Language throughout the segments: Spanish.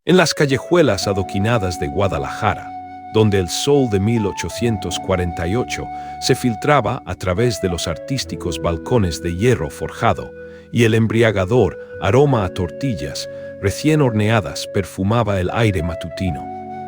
En las callejuelas adoquinadas de Guadalajara, donde el sol de 1848 se filtraba a través de los artísticos balcones de hierro forjado y el embriagador aroma a tortillas recién horneadas perfumaba el aire matutino,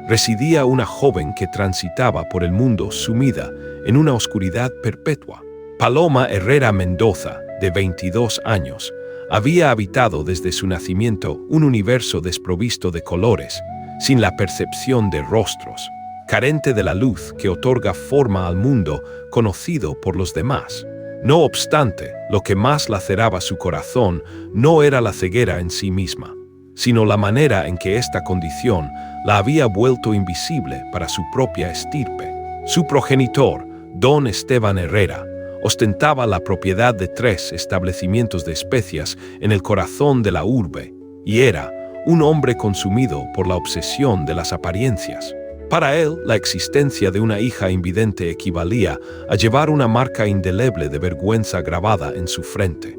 residía una joven que transitaba por el mundo sumida en una oscuridad perpetua. Paloma Herrera Mendoza, de 22 años, había habitado desde su nacimiento un universo desprovisto de colores, sin la percepción de rostros, carente de la luz que otorga forma al mundo conocido por los demás. No obstante, lo que más laceraba su corazón no era la ceguera en sí misma, sino la manera en que esta condición la había vuelto invisible para su propia estirpe. Su progenitor, don Esteban Herrera, ostentaba la propiedad de 3 establecimientos de especias en el corazón de la urbe, y era un hombre consumido por la obsesión de las apariencias. Para él, la existencia de una hija invidente equivalía a llevar una marca indeleble de vergüenza grabada en su frente.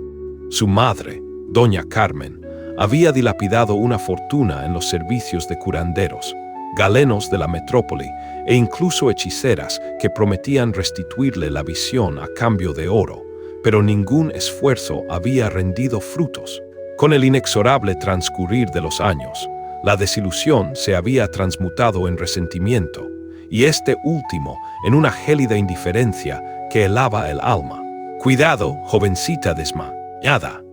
Su madre, doña Carmen, había dilapidado una fortuna en los servicios de curanderos, galenos de la metrópoli e incluso hechiceras que prometían restituirle la visión a cambio de oro, pero ningún esfuerzo había rendido frutos. Con el inexorable transcurrir de los años, la desilusión se había transmutado en resentimiento, y este último en una gélida indiferencia que helaba el alma. «Cuidado, jovencita desmayada»,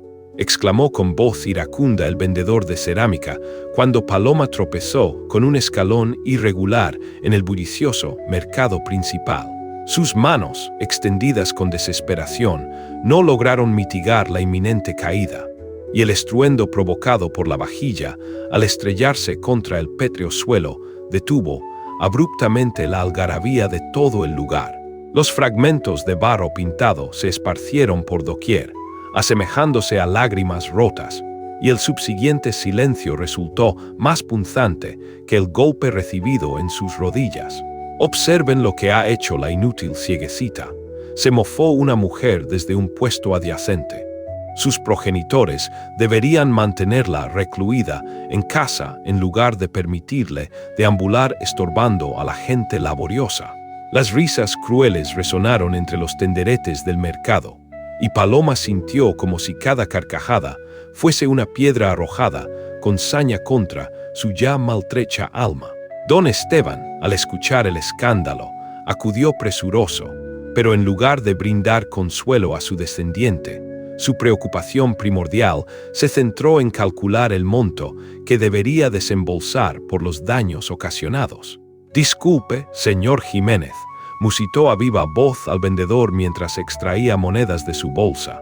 exclamó con voz iracunda el vendedor de cerámica cuando Paloma tropezó con un escalón irregular en el bullicioso mercado principal. Sus manos, extendidas con desesperación, no lograron mitigar la inminente caída, y el estruendo provocado por la vajilla, al estrellarse contra el pétreo suelo, detuvo abruptamente la algarabía de todo el lugar. Los fragmentos de barro pintado se esparcieron por doquier, asemejándose a lágrimas rotas, y el subsiguiente silencio resultó más punzante que el golpe recibido en sus rodillas. «Observen lo que ha hecho la inútil cieguecita», se mofó una mujer desde un puesto adyacente. Sus progenitores deberían mantenerla recluida en casa en lugar de permitirle deambular estorbando a la gente laboriosa. Las risas crueles resonaron entre los tenderetes del mercado, y Paloma sintió como si cada carcajada fuese una piedra arrojada con saña contra su ya maltrecha alma. Don Esteban, al escuchar el escándalo, acudió presuroso, pero en lugar de brindar consuelo a su descendiente, su preocupación primordial se centró en calcular el monto que debería desembolsar por los daños ocasionados. «Disculpe, señor Jiménez», musitó a viva voz al vendedor mientras extraía monedas de su bolsa.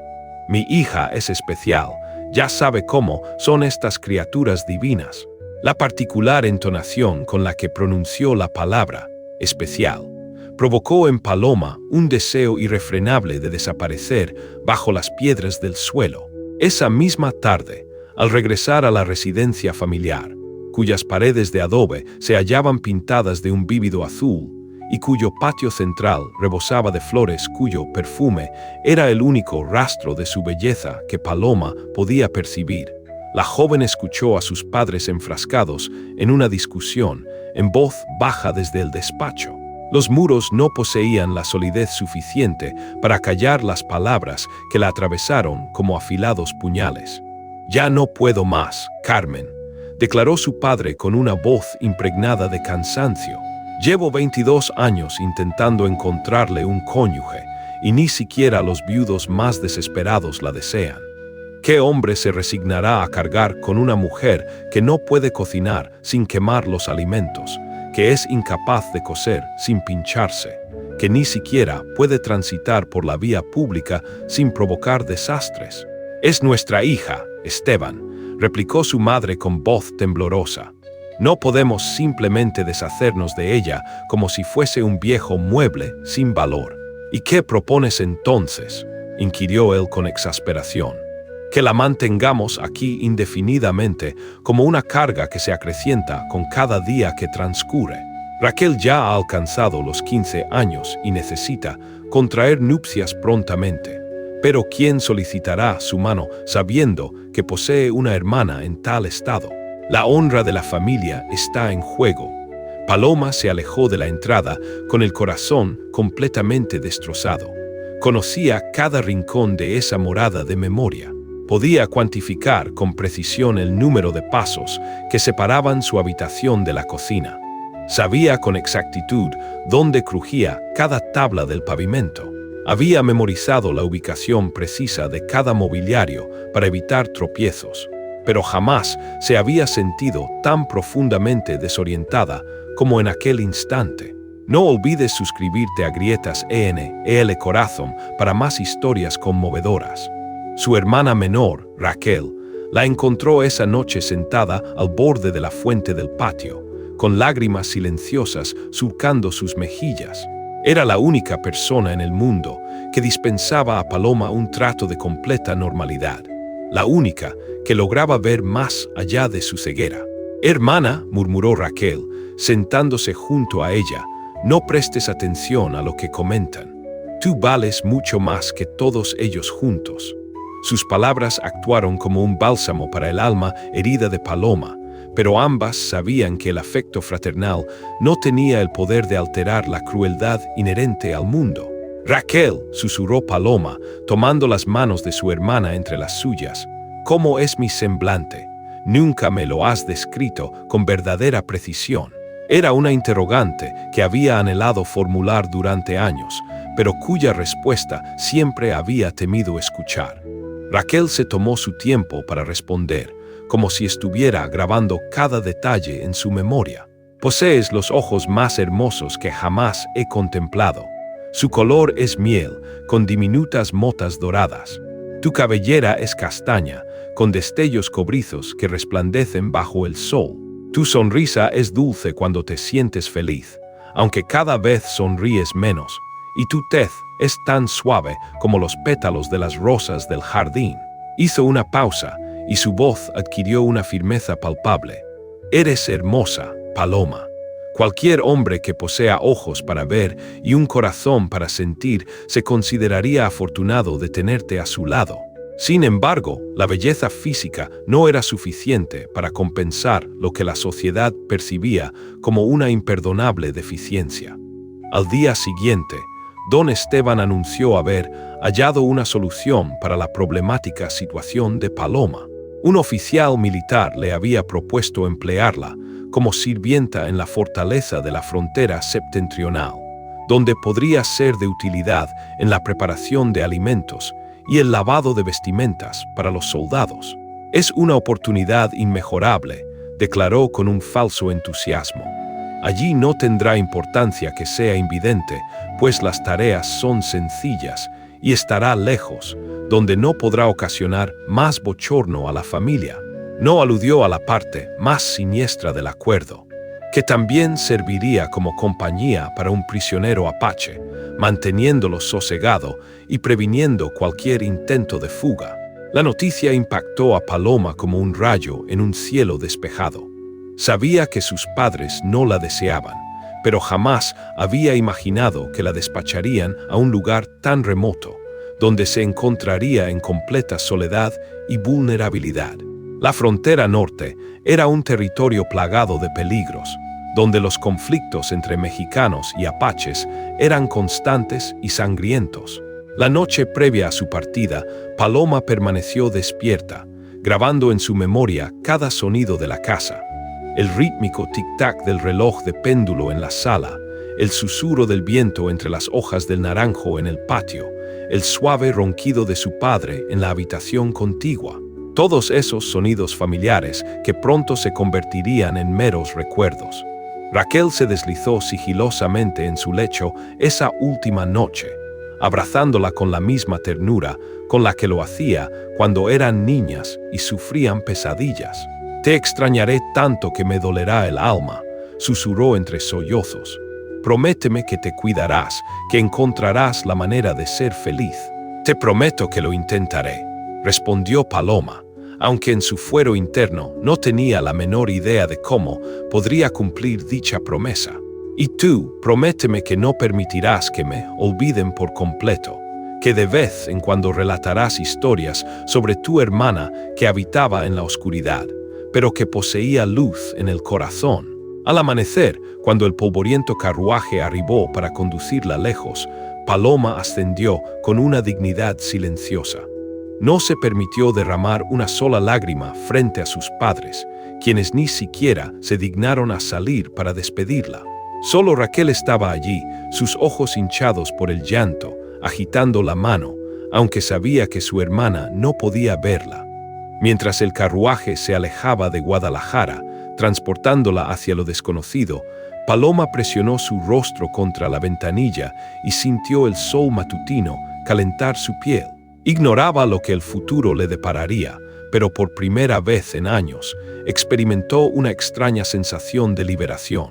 «Mi hija es especial, ya sabe cómo son estas criaturas divinas». La particular entonación con la que pronunció la palabra «especial» provocó en Paloma un deseo irrefrenable de desaparecer bajo las piedras del suelo. Esa misma tarde, al regresar a la residencia familiar, cuyas paredes de adobe se hallaban pintadas de un vívido azul y cuyo patio central rebosaba de flores cuyo perfume era el único rastro de su belleza que Paloma podía percibir, la joven escuchó a sus padres enfrascados en una discusión en voz baja desde el despacho. Los muros no poseían la solidez suficiente para callar las palabras que la atravesaron como afilados puñales. «Ya no puedo más, Carmen», declaró su padre con una voz impregnada de cansancio. «Llevo 22 años intentando encontrarle un cónyuge, y ni siquiera los viudos más desesperados la desean. ¿Qué hombre se resignará a cargar con una mujer que no puede cocinar sin quemar los alimentos, que es incapaz de coser sin pincharse, que ni siquiera puede transitar por la vía pública sin provocar desastres?» «Es nuestra hija, Esteban», replicó su madre con voz temblorosa. «No podemos simplemente deshacernos de ella como si fuese un viejo mueble sin valor». «¿Y qué propones entonces?», inquirió él con exasperación. «Que la mantengamos aquí indefinidamente como una carga que se acrecienta con cada día que transcurre. Raquel ya ha alcanzado los 15 años y necesita contraer nupcias prontamente. Pero ¿quién solicitará su mano sabiendo que posee una hermana en tal estado? La honra de la familia está en juego. Paloma se alejó de la entrada con el corazón completamente destrozado. Conocía cada rincón de esa morada de memoria. Podía cuantificar con precisión el número de pasos que separaban su habitación de la cocina. Sabía con exactitud dónde crujía cada tabla del pavimento. Había memorizado la ubicación precisa de cada mobiliario para evitar tropiezos, pero jamás se había sentido tan profundamente desorientada como en aquel instante. No olvides suscribirte a Grietas EL Corazón para más historias conmovedoras. Su hermana menor, Raquel, la encontró esa noche sentada al borde de la fuente del patio, con lágrimas silenciosas surcando sus mejillas. Era la única persona en el mundo que dispensaba a Paloma un trato de completa normalidad. La única que lograba ver más allá de su ceguera. «Hermana», murmuró Raquel, sentándose junto a ella, «no prestes atención a lo que comentan. Tú vales mucho más que todos ellos juntos». Sus palabras actuaron como un bálsamo para el alma herida de Paloma, pero ambas sabían que el afecto fraternal no tenía el poder de alterar la crueldad inherente al mundo. «Raquel», susurró Paloma, tomando las manos de su hermana entre las suyas, «¿cómo es mi semblante? Nunca me lo has descrito con verdadera precisión». Era una interrogante que había anhelado formular durante años, pero cuya respuesta siempre había temido escuchar. Raquel se tomó su tiempo para responder, como si estuviera grabando cada detalle en su memoria. «Posees los ojos más hermosos que jamás he contemplado. Su color es miel, con diminutas motas doradas. Tu cabellera es castaña, con destellos cobrizos que resplandecen bajo el sol. Tu sonrisa es dulce cuando te sientes feliz, aunque cada vez sonríes menos, y tu tez es tan suave como los pétalos de las rosas del jardín». Hizo una pausa, y su voz adquirió una firmeza palpable. «Eres hermosa, Paloma. Cualquier hombre que posea ojos para ver y un corazón para sentir se consideraría afortunado de tenerte a su lado». Sin embargo, la belleza física no era suficiente para compensar lo que la sociedad percibía como una imperdonable deficiencia. Al día siguiente, Don Esteban anunció haber hallado una solución para la problemática situación de Paloma. Un oficial militar le había propuesto emplearla como sirvienta en la fortaleza de la frontera septentrional, donde podría ser de utilidad en la preparación de alimentos y el lavado de vestimentas para los soldados. «Es una oportunidad inmejorable», declaró con un falso entusiasmo. «Allí no tendrá importancia que sea invidente, pues las tareas son sencillas, y estará lejos, donde no podrá ocasionar más bochorno a la familia». No aludió a la parte más siniestra del acuerdo, que también serviría como compañía para un prisionero apache, manteniéndolo sosegado y previniendo cualquier intento de fuga. La noticia impactó a Paloma como un rayo en un cielo despejado. Sabía que sus padres no la deseaban, pero jamás había imaginado que la despacharían a un lugar tan remoto, donde se encontraría en completa soledad y vulnerabilidad. La frontera norte era un territorio plagado de peligros, donde los conflictos entre mexicanos y apaches eran constantes y sangrientos. La noche previa a su partida, Paloma permaneció despierta, grabando en su memoria cada sonido de la casa. El rítmico tic-tac del reloj de péndulo en la sala, el susurro del viento entre las hojas del naranjo en el patio, el suave ronquido de su padre en la habitación contigua. Todos esos sonidos familiares que pronto se convertirían en meros recuerdos. Raquel se deslizó sigilosamente en su lecho esa última noche, abrazándola con la misma ternura con la que lo hacía cuando eran niñas y sufrían pesadillas. «Te extrañaré tanto que me dolerá el alma», susurró entre sollozos. «Prométeme que te cuidarás, que encontrarás la manera de ser feliz». «Te prometo que lo intentaré», respondió Paloma, aunque en su fuero interno no tenía la menor idea de cómo podría cumplir dicha promesa. «Y tú, prométeme que no permitirás que me olviden por completo, que de vez en cuando relatarás historias sobre tu hermana que habitaba en la oscuridad, pero que poseía luz en el corazón. Al amanecer, cuando el polvoriento carruaje arribó para conducirla lejos, Paloma ascendió con una dignidad silenciosa. No se permitió derramar una sola lágrima frente a sus padres, quienes ni siquiera se dignaron a salir para despedirla. Solo Raquel estaba allí, sus ojos hinchados por el llanto, agitando la mano, aunque sabía que su hermana no podía verla. Mientras el carruaje se alejaba de Guadalajara, transportándola hacia lo desconocido, Paloma presionó su rostro contra la ventanilla y sintió el sol matutino calentar su piel. Ignoraba lo que el futuro le depararía, pero por primera vez en años experimentó una extraña sensación de liberación.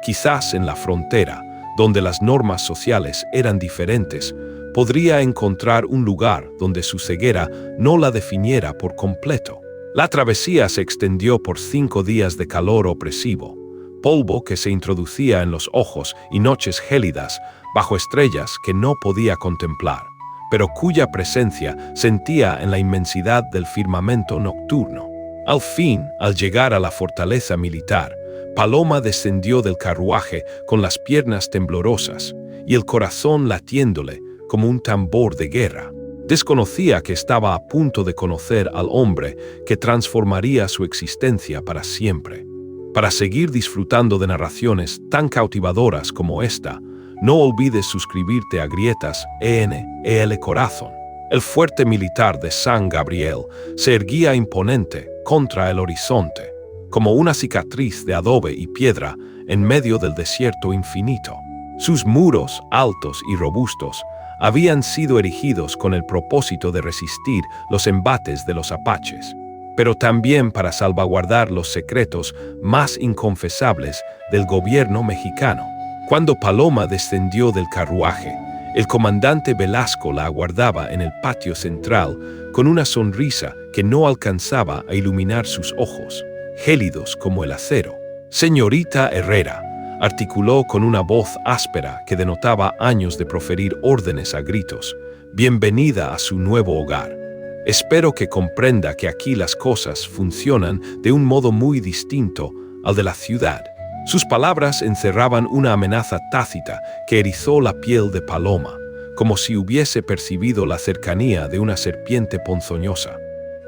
Quizás en la frontera, donde las normas sociales eran diferentes, podría encontrar un lugar donde su ceguera no la definiera por completo. La travesía se extendió por 5 días de calor opresivo, polvo que se introducía en los ojos y noches gélidas bajo estrellas que no podía contemplar, pero cuya presencia sentía en la inmensidad del firmamento nocturno. Al fin, al llegar a la fortaleza militar, Paloma descendió del carruaje con las piernas temblorosas y el corazón latiéndole como un tambor de guerra. Desconocía que estaba a punto de conocer al hombre que transformaría su existencia para siempre. Para seguir disfrutando de narraciones tan cautivadoras como esta, no olvides suscribirte a Grietas ENEL Corazón. El fuerte militar de San Gabriel se erguía imponente contra el horizonte, como una cicatriz de adobe y piedra en medio del desierto infinito. Sus muros, altos y robustos, habían sido erigidos con el propósito de resistir los embates de los apaches, pero también para salvaguardar los secretos más inconfesables del gobierno mexicano. Cuando Paloma descendió del carruaje, el comandante Velasco la aguardaba en el patio central con una sonrisa que no alcanzaba a iluminar sus ojos, gélidos como el acero. «Señorita Herrera», articuló con una voz áspera que denotaba años de proferir órdenes a gritos, «bienvenida a su nuevo hogar. Espero que comprenda que aquí las cosas funcionan de un modo muy distinto al de la ciudad». Sus palabras encerraban una amenaza tácita que erizó la piel de Paloma, como si hubiese percibido la cercanía de una serpiente ponzoñosa.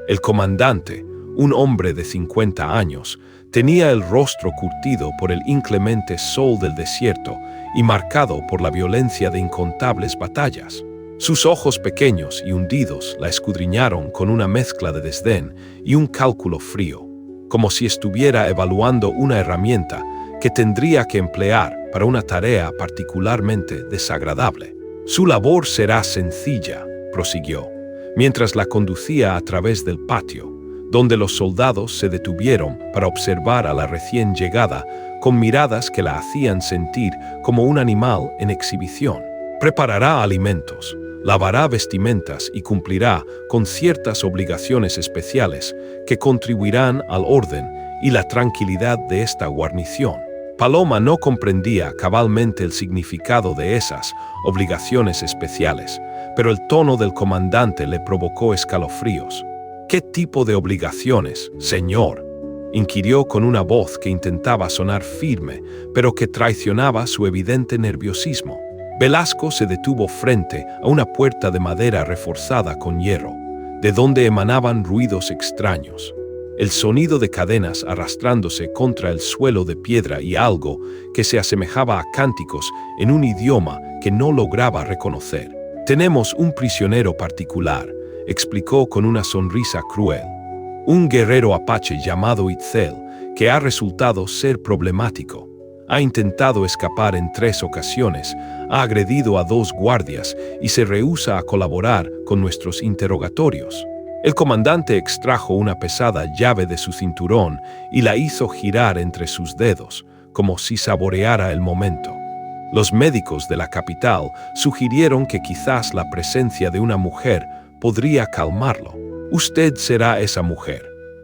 El comandante, un hombre de 50 años, tenía el rostro curtido por el inclemente sol del desierto y marcado por la violencia de incontables batallas. Sus ojos pequeños y hundidos la escudriñaron con una mezcla de desdén y un cálculo frío, como si estuviera evaluando una herramienta que tendría que emplear para una tarea particularmente desagradable. «Su labor será sencilla», prosiguió, mientras la conducía a través del patio, donde los soldados se detuvieron para observar a la recién llegada con miradas que la hacían sentir como un animal en exhibición. Preparará alimentos, lavará vestimentas y cumplirá con ciertas obligaciones especiales que contribuirán al orden y la tranquilidad de esta guarnición. Paloma no comprendía cabalmente el significado de esas obligaciones especiales, pero el tono del comandante le provocó escalofríos. «¿Qué tipo de obligaciones, señor?», inquirió con una voz que intentaba sonar firme, pero que traicionaba su evidente nerviosismo. Velasco se detuvo frente a una puerta de madera reforzada con hierro, de donde emanaban ruidos extraños. El sonido de cadenas arrastrándose contra el suelo de piedra y algo que se asemejaba a cánticos en un idioma que no lograba reconocer. «Tenemos un prisionero particular», explicó con una sonrisa cruel. «Un guerrero apache llamado Itzel, que ha resultado ser problemático. Ha intentado escapar en 3 ocasiones, ha agredido a 2 guardias y se rehúsa a colaborar con nuestros interrogatorios». El comandante extrajo una pesada llave de su cinturón y la hizo girar entre sus dedos, como si saboreara el momento. Los médicos de la capital sugirieron que quizás la presencia de una mujer podría calmarlo. «Usted será esa mujer.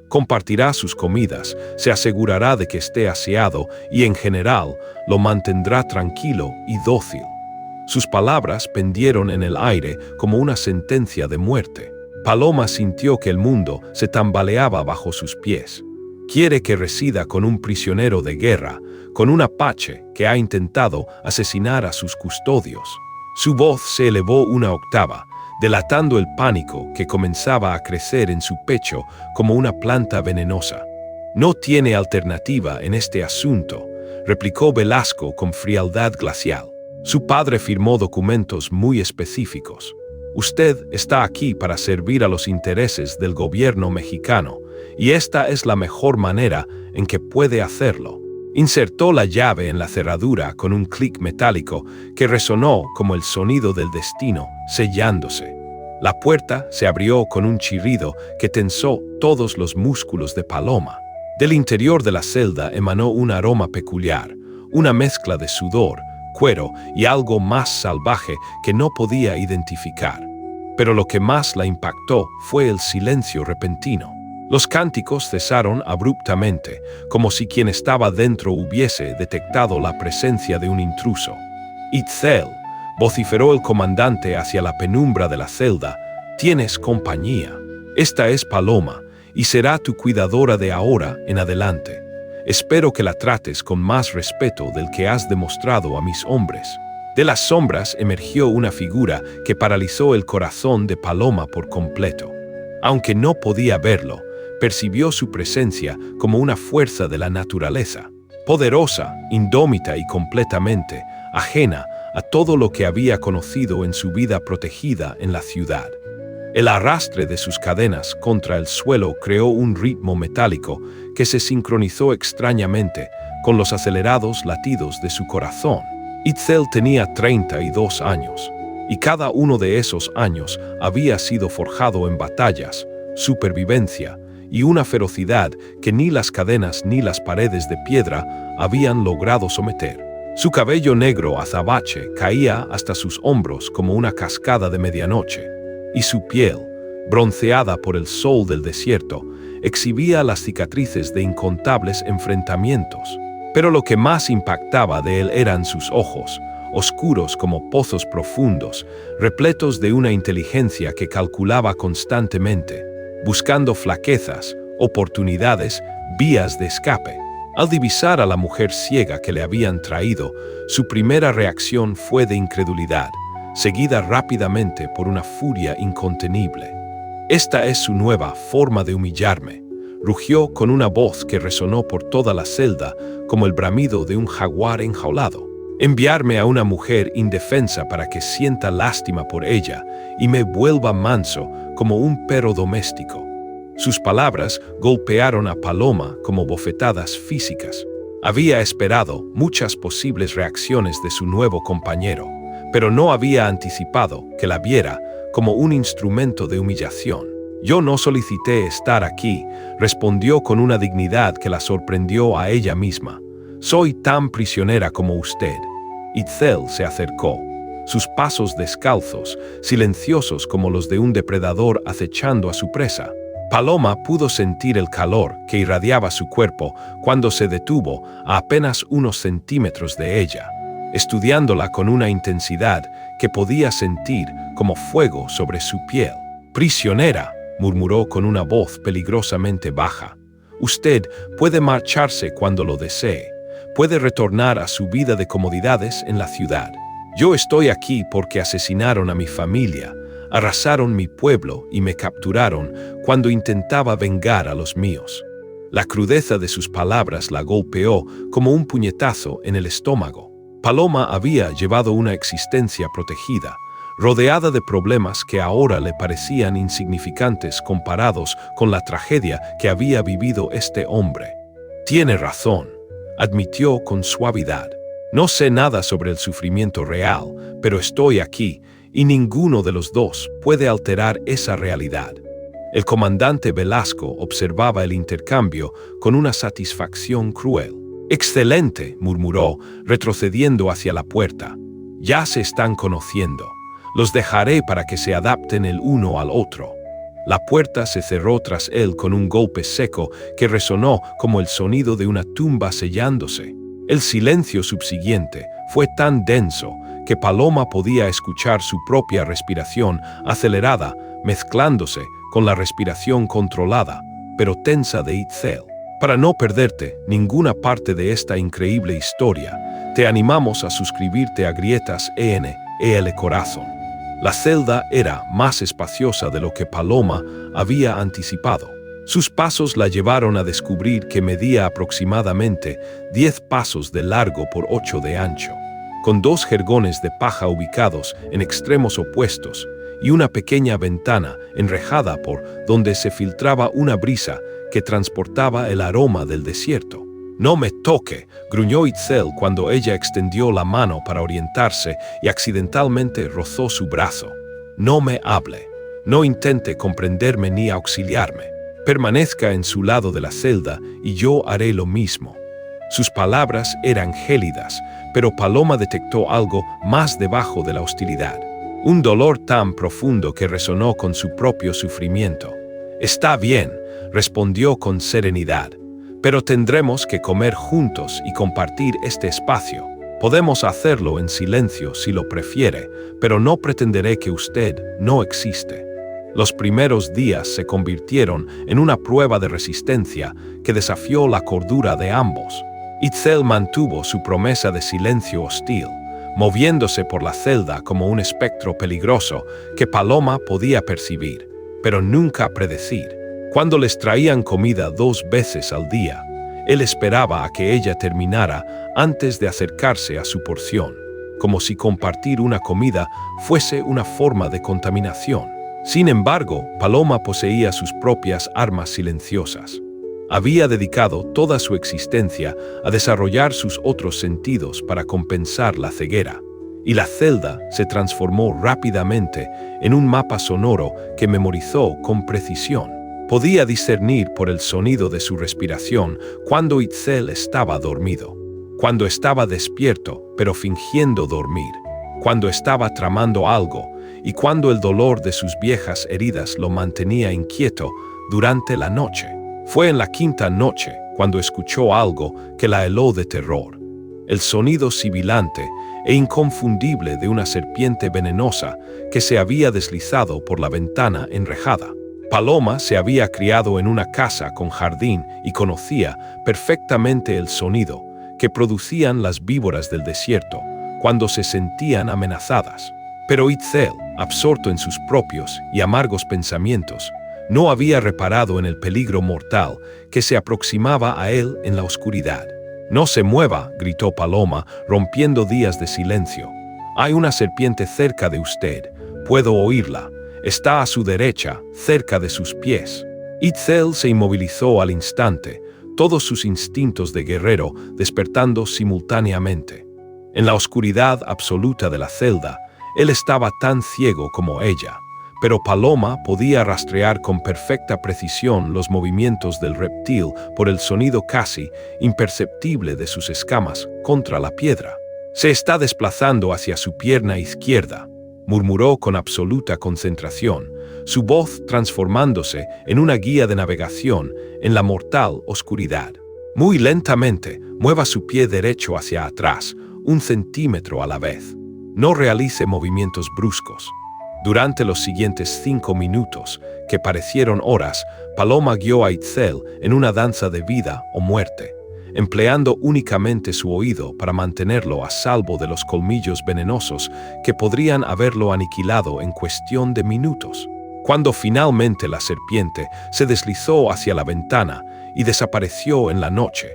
Compartirá sus comidas, se asegurará de que esté aseado y, en general, lo mantendrá tranquilo y dócil». Sus palabras pendieron en el aire como una sentencia de muerte. Paloma sintió que el mundo se tambaleaba bajo sus pies. Quiere que resida con un prisionero de guerra, con un apache que ha intentado asesinar a sus custodios. Su voz se elevó una octava, delatando el pánico que comenzaba a crecer en su pecho como una planta venenosa. No tiene alternativa en este asunto, replicó Velasco con frialdad glacial. Su padre firmó documentos muy específicos. Usted está aquí para servir a los intereses del gobierno mexicano, y esta es la mejor manera en que puede hacerlo. Insertó la llave en la cerradura con un clic metálico que resonó como el sonido del destino, sellándose. La puerta se abrió con un chirrido que tensó todos los músculos de Paloma. Del interior de la celda emanó un aroma peculiar, una mezcla de sudor, cuero y algo más salvaje que no podía identificar. Pero lo que más la impactó fue el silencio repentino. Los cánticos cesaron abruptamente, como si quien estaba dentro hubiese detectado la presencia de un intruso. «Itzel», vociferó el comandante hacia la penumbra de la celda, «tienes compañía. Esta es Paloma, y será tu cuidadora de ahora en adelante. Espero que la trates con más respeto del que has demostrado a mis hombres». De las sombras emergió una figura que paralizó el corazón de Paloma por completo. Aunque no podía verlo, percibió su presencia como una fuerza de la naturaleza, poderosa, indómita y completamente ajena a todo lo que había conocido en su vida protegida en la ciudad. El arrastre de sus cadenas contra el suelo creó un ritmo metálico que se sincronizó extrañamente con los acelerados latidos de su corazón. Itzel tenía 32 años, y cada uno de esos años había sido forjado en batallas, supervivencia y una ferocidad que ni las cadenas ni las paredes de piedra habían logrado someter. Su cabello negro azabache caía hasta sus hombros como una cascada de medianoche, y su piel, bronceada por el sol del desierto, exhibía las cicatrices de incontables enfrentamientos. Pero lo que más impactaba de él eran sus ojos, oscuros como pozos profundos, repletos de una inteligencia que calculaba constantemente, buscando flaquezas, oportunidades, vías de escape. Al divisar a la mujer ciega que le habían traído, su primera reacción fue de incredulidad, seguida rápidamente por una furia incontenible. «Esta es su nueva forma de humillarme», rugió con una voz que resonó por toda la celda como el bramido de un jaguar enjaulado. «Enviarme a una mujer indefensa para que sienta lástima por ella y me vuelva manso como un perro doméstico». Sus palabras golpearon a Paloma como bofetadas físicas. Había esperado muchas posibles reacciones de su nuevo compañero, pero no había anticipado que la viera como un instrumento de humillación. «Yo no solicité estar aquí», respondió con una dignidad que la sorprendió a ella misma. «Soy tan prisionera como usted». Itzel se acercó, sus pasos descalzos, silenciosos como los de un depredador acechando a su presa. Paloma pudo sentir el calor que irradiaba su cuerpo cuando se detuvo a apenas unos centímetros de ella, estudiándola con una intensidad que podía sentir como fuego sobre su piel. «Prisionera», murmuró con una voz peligrosamente baja. «Usted puede marcharse cuando lo desee, puede retornar a su vida de comodidades en la ciudad. Yo estoy aquí porque asesinaron a mi familia, arrasaron mi pueblo y me capturaron cuando intentaba vengar a los míos». La crudeza de sus palabras la golpeó como un puñetazo en el estómago. Paloma había llevado una existencia protegida, rodeada de problemas que ahora le parecían insignificantes comparados con la tragedia que había vivido este hombre. «Tiene razón», admitió con suavidad. «No sé nada sobre el sufrimiento real, pero estoy aquí, y ninguno de los dos puede alterar esa realidad». El comandante Velasco observaba el intercambio con una satisfacción cruel. «Excelente», murmuró, retrocediendo hacia la puerta. «Ya se están conociendo. Los dejaré para que se adapten el uno al otro». La puerta se cerró tras él con un golpe seco que resonó como el sonido de una tumba sellándose. El silencio subsiguiente fue tan denso que Paloma podía escuchar su propia respiración acelerada, mezclándose con la respiración controlada, pero tensa de Itzel. Para no perderte ninguna parte de esta increíble historia, te animamos a suscribirte a Grietas EL Corazón. La celda era más espaciosa de lo que Paloma había anticipado. Sus pasos la llevaron a descubrir que medía aproximadamente 10 pasos de largo por 8 de ancho, con 2 jergones de paja ubicados en extremos opuestos y una pequeña ventana enrejada por donde se filtraba una brisa que transportaba el aroma del desierto. «No me toque», gruñó Itzel cuando ella extendió la mano para orientarse y accidentalmente rozó su brazo. «No me hable. No intente comprenderme ni auxiliarme. Permanezca en su lado de la celda y yo haré lo mismo». Sus palabras eran gélidas, pero Paloma detectó algo más debajo de la hostilidad. Un dolor tan profundo que resonó con su propio sufrimiento. «Está bien», respondió con serenidad, «pero tendremos que comer juntos y compartir este espacio. Podemos hacerlo en silencio si lo prefiere, pero no pretenderé que usted no existe». Los primeros días se convirtieron en una prueba de resistencia que desafió la cordura de ambos. Itzel mantuvo su promesa de silencio hostil, moviéndose por la celda como un espectro peligroso que Paloma podía percibir, pero nunca predecir. Cuando les traían comida 2 veces al día, él esperaba a que ella terminara antes de acercarse a su porción, como si compartir una comida fuese una forma de contaminación. Sin embargo, Paloma poseía sus propias armas silenciosas. Había dedicado toda su existencia a desarrollar sus otros sentidos para compensar la ceguera, y la celda se transformó rápidamente en un mapa sonoro que memorizó con precisión. Podía discernir por el sonido de su respiración cuando Itzel estaba dormido, cuando estaba despierto pero fingiendo dormir, cuando estaba tramando algo y cuando el dolor de sus viejas heridas lo mantenía inquieto durante la noche. Fue en la 5ª noche cuando escuchó algo que la heló de terror. El sonido sibilante e inconfundible de una serpiente venenosa que se había deslizado por la ventana enrejada. Paloma se había criado en una casa con jardín y conocía perfectamente el sonido que producían las víboras del desierto cuando se sentían amenazadas. Pero Itzel, absorto en sus propios y amargos pensamientos, no había reparado en el peligro mortal que se aproximaba a él en la oscuridad. «No se mueva», gritó Paloma, rompiendo días de silencio. «Hay una serpiente cerca de usted. Puedo oírla. Está a su derecha, cerca de sus pies». Itzel se inmovilizó al instante, todos sus instintos de guerrero despertando simultáneamente. En la oscuridad absoluta de la celda, él estaba tan ciego como ella, pero Paloma podía rastrear con perfecta precisión los movimientos del reptil por el sonido casi imperceptible de sus escamas contra la piedra. «Se está desplazando hacia su pierna izquierda», murmuró con absoluta concentración, su voz transformándose en una guía de navegación en la mortal oscuridad. «Muy lentamente, mueva su pie derecho hacia atrás, 1 centímetro a la vez. No realice movimientos bruscos». Durante los siguientes 5 minutos, que parecieron horas, Paloma guió a Itzel en una danza de vida o muerte, empleando únicamente su oído para mantenerlo a salvo de los colmillos venenosos que podrían haberlo aniquilado en cuestión de minutos. Cuando finalmente la serpiente se deslizó hacia la ventana y desapareció en la noche,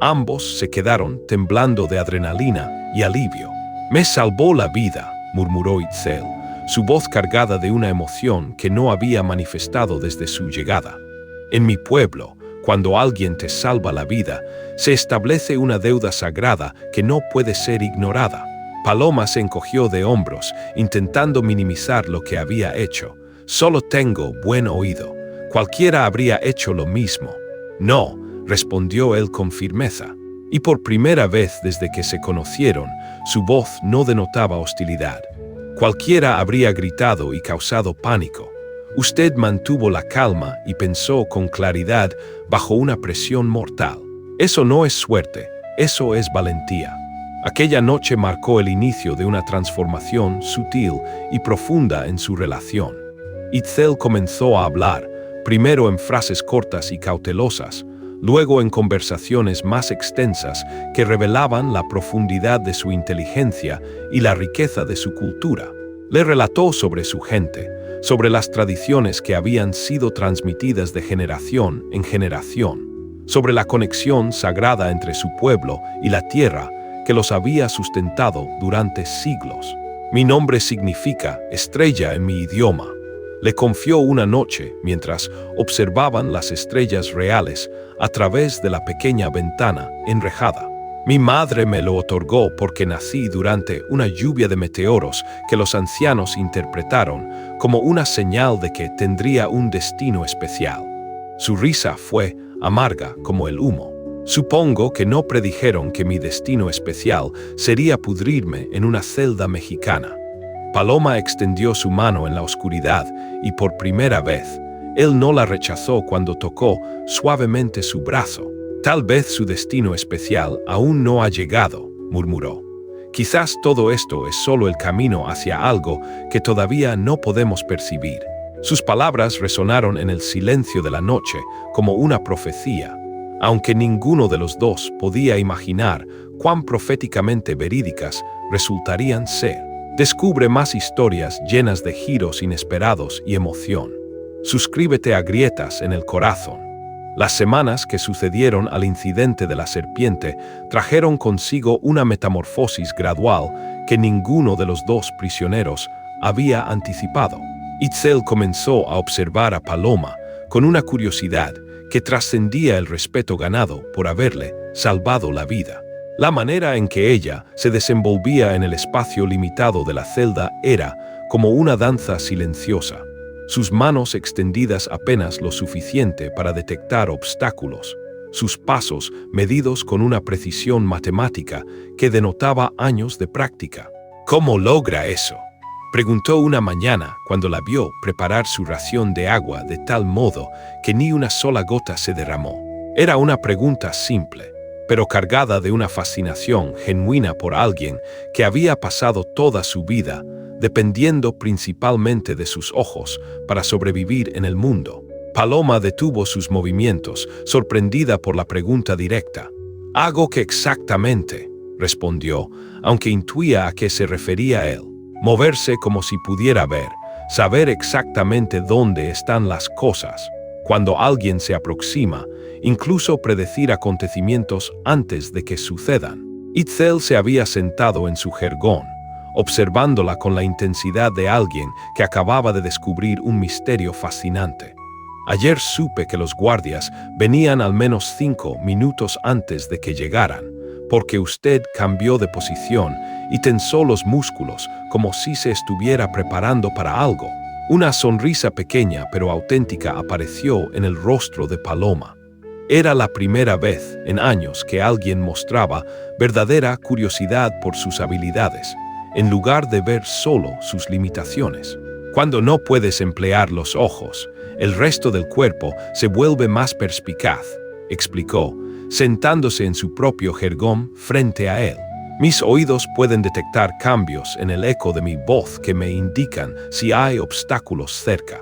ambos se quedaron temblando de adrenalina y alivio. «Me salvó la vida», murmuró Itzel, su voz cargada de una emoción que no había manifestado desde su llegada. «En mi pueblo, cuando alguien te salva la vida, se establece una deuda sagrada que no puede ser ignorada». Paloma se encogió de hombros, intentando minimizar lo que había hecho. «Solo tengo buen oído. Cualquiera habría hecho lo mismo». «No», respondió él con firmeza, y por primera vez desde que se conocieron, su voz no denotaba hostilidad. «Cualquiera habría gritado y causado pánico. Usted mantuvo la calma y pensó con claridad bajo una presión mortal. Eso no es suerte, eso es valentía». Aquella noche marcó el inicio de una transformación sutil y profunda en su relación. Itzel comenzó a hablar, primero en frases cortas y cautelosas, luego en conversaciones más extensas que revelaban la profundidad de su inteligencia y la riqueza de su cultura. Le relató sobre su gente, sobre las tradiciones que habían sido transmitidas de generación en generación, sobre la conexión sagrada entre su pueblo y la tierra que los había sustentado durante siglos. Mi nombre significa estrella en mi idioma. Le confió una noche mientras observaban las estrellas reales a través de la pequeña ventana enrejada. Mi madre me lo otorgó porque nací durante una lluvia de meteoros que los ancianos interpretaron como una señal de que tendría un destino especial. Su risa fue amarga como el humo. Supongo que no predijeron que mi destino especial sería pudrirme en una celda mexicana. Paloma extendió su mano en la oscuridad y por primera vez, él no la rechazó cuando tocó suavemente su brazo. Tal vez su destino especial aún no ha llegado, murmuró. Quizás todo esto es solo el camino hacia algo que todavía no podemos percibir. Sus palabras resonaron en el silencio de la noche como una profecía, aunque ninguno de los dos podía imaginar cuán proféticamente verídicas resultarían ser. Descubre más historias llenas de giros inesperados y emoción. Suscríbete a Grietas en el Corazón. Las semanas que sucedieron al incidente de la serpiente trajeron consigo una metamorfosis gradual que ninguno de los dos prisioneros había anticipado. Itzel comenzó a observar a Paloma con una curiosidad que trascendía el respeto ganado por haberle salvado la vida. La manera en que ella se desenvolvía en el espacio limitado de la celda era como una danza silenciosa, sus manos extendidas apenas lo suficiente para detectar obstáculos, sus pasos medidos con una precisión matemática que denotaba años de práctica. ¿Cómo logra eso?, preguntó una mañana cuando la vio preparar su ración de agua de tal modo que ni una sola gota se derramó. Era una pregunta simple, pero cargada de una fascinación genuina por alguien que había pasado toda su vida dependiendo principalmente de sus ojos para sobrevivir en el mundo. Paloma detuvo sus movimientos, sorprendida por la pregunta directa. «¿Hago qué exactamente?», respondió, aunque intuía a qué se refería él. Moverse como si pudiera ver, saber exactamente dónde están las cosas, cuando alguien se aproxima, incluso predecir acontecimientos antes de que sucedan. Itzel se había sentado en su jergón, observándola con la intensidad de alguien que acababa de descubrir un misterio fascinante. Ayer supe que los guardias venían al menos 5 minutos antes de que llegaran, porque usted cambió de posición y tensó los músculos como si se estuviera preparando para algo. Una sonrisa pequeña pero auténtica apareció en el rostro de Paloma. Era la primera vez en años que alguien mostraba verdadera curiosidad por sus habilidades, en lugar de ver solo sus limitaciones. Cuando no puedes emplear los ojos, el resto del cuerpo se vuelve más perspicaz, explicó, sentándose en su propio jergón frente a él. Mis oídos pueden detectar cambios en el eco de mi voz que me indican si hay obstáculos cerca.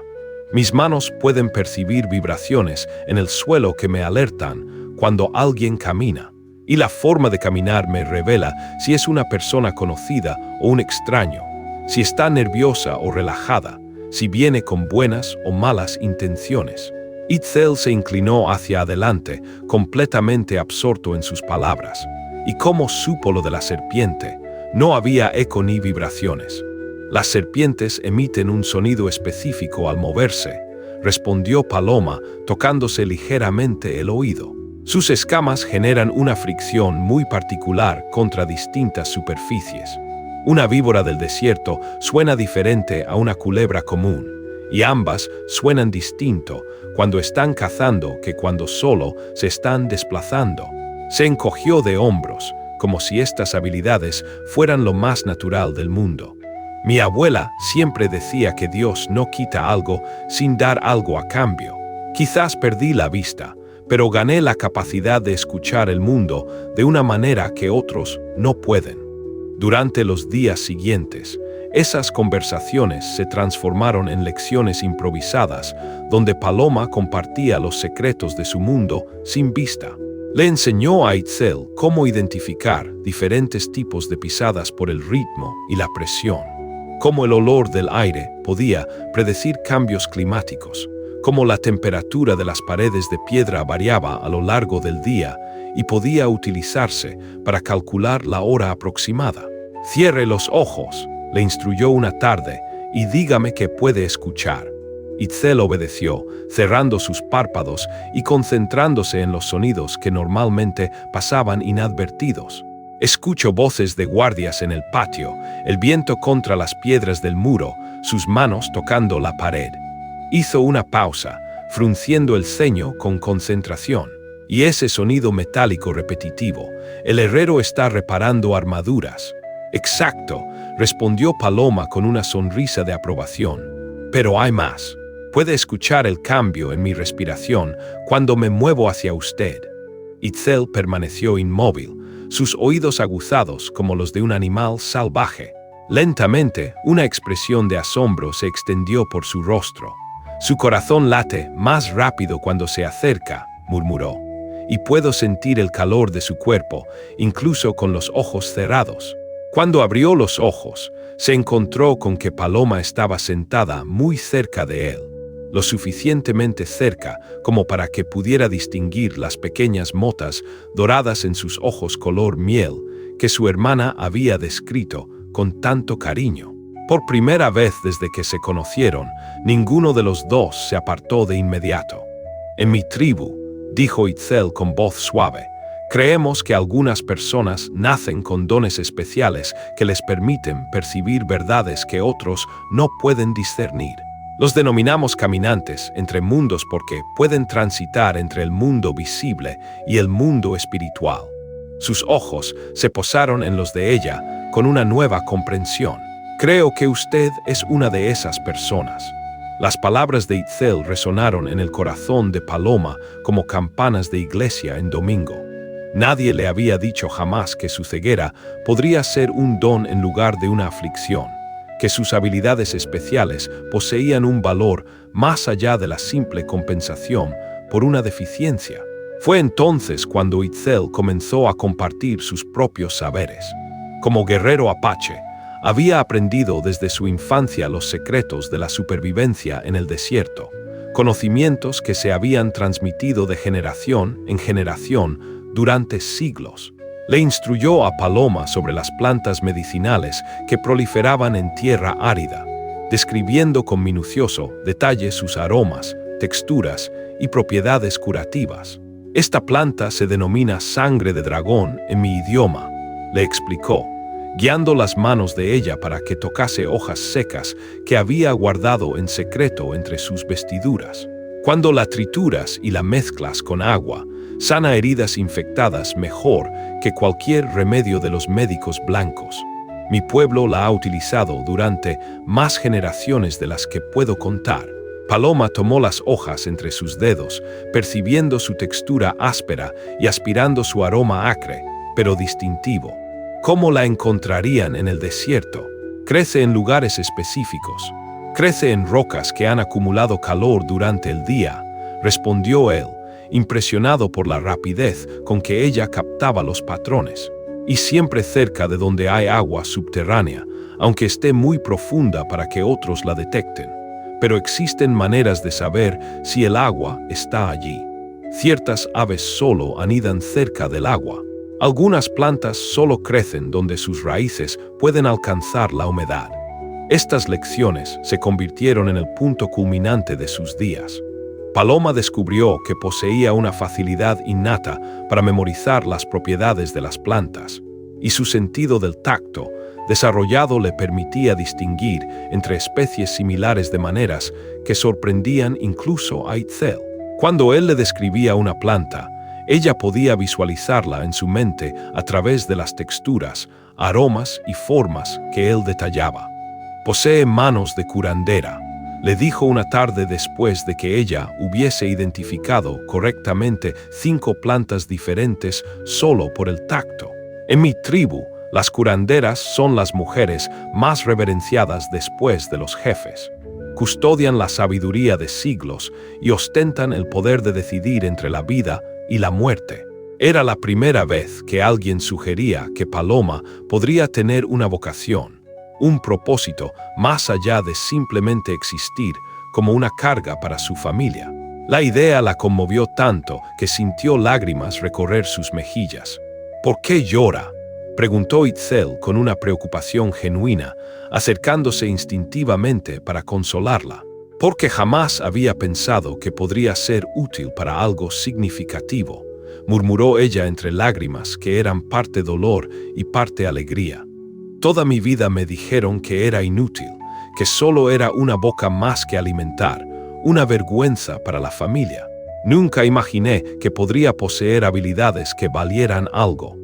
Mis manos pueden percibir vibraciones en el suelo que me alertan cuando alguien camina. Y la forma de caminar me revela si es una persona conocida o un extraño, si está nerviosa o relajada, si viene con buenas o malas intenciones. Itzel se inclinó hacia adelante, completamente absorto en sus palabras. ¿Y cómo supo lo de la serpiente? No había eco ni vibraciones. Las serpientes emiten un sonido específico al moverse, respondió Paloma, tocándose ligeramente el oído. Sus escamas generan una fricción muy particular contra distintas superficies. Una víbora del desierto suena diferente a una culebra común, y ambas suenan distinto cuando están cazando que cuando solo se están desplazando. Se encogió de hombros, como si estas habilidades fueran lo más natural del mundo. Mi abuela siempre decía que Dios no quita algo sin dar algo a cambio. Quizás perdí la vista, pero gané la capacidad de escuchar el mundo de una manera que otros no pueden. Durante los días siguientes, Esas conversaciones se transformaron en lecciones improvisadas, donde Paloma compartía los secretos de su mundo sin vista. Le enseñó a Itzel cómo identificar diferentes tipos de pisadas por el ritmo y la presión, cómo el olor del aire podía predecir cambios climáticos, cómo la temperatura de las paredes de piedra variaba a lo largo del día y podía utilizarse para calcular la hora aproximada. «Cierre los ojos», le instruyó una tarde, «y dígame qué puede escuchar». Itzel obedeció, cerrando sus párpados y concentrándose en los sonidos que normalmente pasaban inadvertidos. Escucho voces de guardias en el patio, el viento contra las piedras del muro, sus manos tocando la pared. Hizo una pausa, frunciendo el ceño con concentración. Y ese sonido metálico repetitivo, el herrero está reparando armaduras. Exacto, respondió Paloma con una sonrisa de aprobación. Pero hay más. Puede escuchar el cambio en mi respiración cuando me muevo hacia usted. Itzel permaneció inmóvil, sus oídos aguzados como los de un animal salvaje. Lentamente, una expresión de asombro se extendió por su rostro. «Su corazón late más rápido cuando se acerca», murmuró, «y puedo sentir el calor de su cuerpo, incluso con los ojos cerrados». Cuando abrió los ojos, se encontró con que Paloma estaba sentada muy cerca de él, lo suficientemente cerca como para que pudiera distinguir las pequeñas motas doradas en sus ojos color miel que su hermana había descrito con tanto cariño. Por primera vez desde que se conocieron, ninguno de los dos se apartó de inmediato. «En mi tribu», dijo Itzel con voz suave, «creemos que algunas personas nacen con dones especiales que les permiten percibir verdades que otros no pueden discernir. Los denominamos caminantes entre mundos porque pueden transitar entre el mundo visible y el mundo espiritual». Sus ojos se posaron en los de ella con una nueva comprensión. «Creo que usted es una de esas personas». Las palabras de Itzel resonaron en el corazón de Paloma como campanas de iglesia en domingo. Nadie le había dicho jamás que su ceguera podría ser un don en lugar de una aflicción, que sus habilidades especiales poseían un valor más allá de la simple compensación por una deficiencia. Fue entonces cuando Itzel comenzó a compartir sus propios saberes. Como guerrero apache, había aprendido desde su infancia los secretos de la supervivencia en el desierto, conocimientos que se habían transmitido de generación en generación durante siglos. Le instruyó a Paloma sobre las plantas medicinales que proliferaban en tierra árida, describiendo con minucioso detalle sus aromas, texturas y propiedades curativas. «Esta planta se denomina sangre de dragón en mi idioma», le explicó, guiando las manos de ella para que tocase hojas secas que había guardado en secreto entre sus vestiduras. «Cuando la trituras y la mezclas con agua, sana heridas infectadas mejor que cualquier remedio de los médicos blancos. Mi pueblo la ha utilizado durante más generaciones de las que puedo contar». Paloma tomó las hojas entre sus dedos, percibiendo su textura áspera y aspirando su aroma acre, pero distintivo. «¿Cómo la encontrarían en el desierto? Crece en lugares específicos. Crece en rocas que han acumulado calor durante el día», respondió él, impresionado por la rapidez con que ella captaba los patrones. «Y siempre cerca de donde hay agua subterránea, aunque esté muy profunda para que otros la detecten. Pero existen maneras de saber si el agua está allí. Ciertas aves solo anidan cerca del agua. Algunas plantas solo crecen donde sus raíces pueden alcanzar la humedad». Estas lecciones se convirtieron en el punto culminante de sus días. Paloma descubrió que poseía una facilidad innata para memorizar las propiedades de las plantas, y su sentido del tacto, desarrollado, le permitía distinguir entre especies similares de maneras que sorprendían incluso a Itzel. Cuando él le describía una planta, ella podía visualizarla en su mente a través de las texturas, aromas y formas que él detallaba. «Posee manos de curandera», le dijo una tarde después de que ella hubiese identificado correctamente 5 plantas diferentes solo por el tacto. «En mi tribu, Las curanderas son las mujeres más reverenciadas después de los jefes. Custodian la sabiduría de siglos y ostentan el poder de decidir entre la vida y la muerte. Era la primera vez que alguien sugería que Paloma podría tener una vocación, un propósito más allá de simplemente existir como una carga para su familia. La idea la conmovió tanto que sintió lágrimas recorrer sus mejillas. ¿Por qué llora?, preguntó Itzel con una preocupación genuina, acercándose instintivamente para consolarla. Porque jamás había pensado que podría ser útil para algo significativo, murmuró ella entre lágrimas que eran parte dolor y parte alegría. Toda mi vida me dijeron que era inútil, que solo era una boca más que alimentar, una vergüenza para la familia. Nunca imaginé que podría poseer habilidades que valieran algo.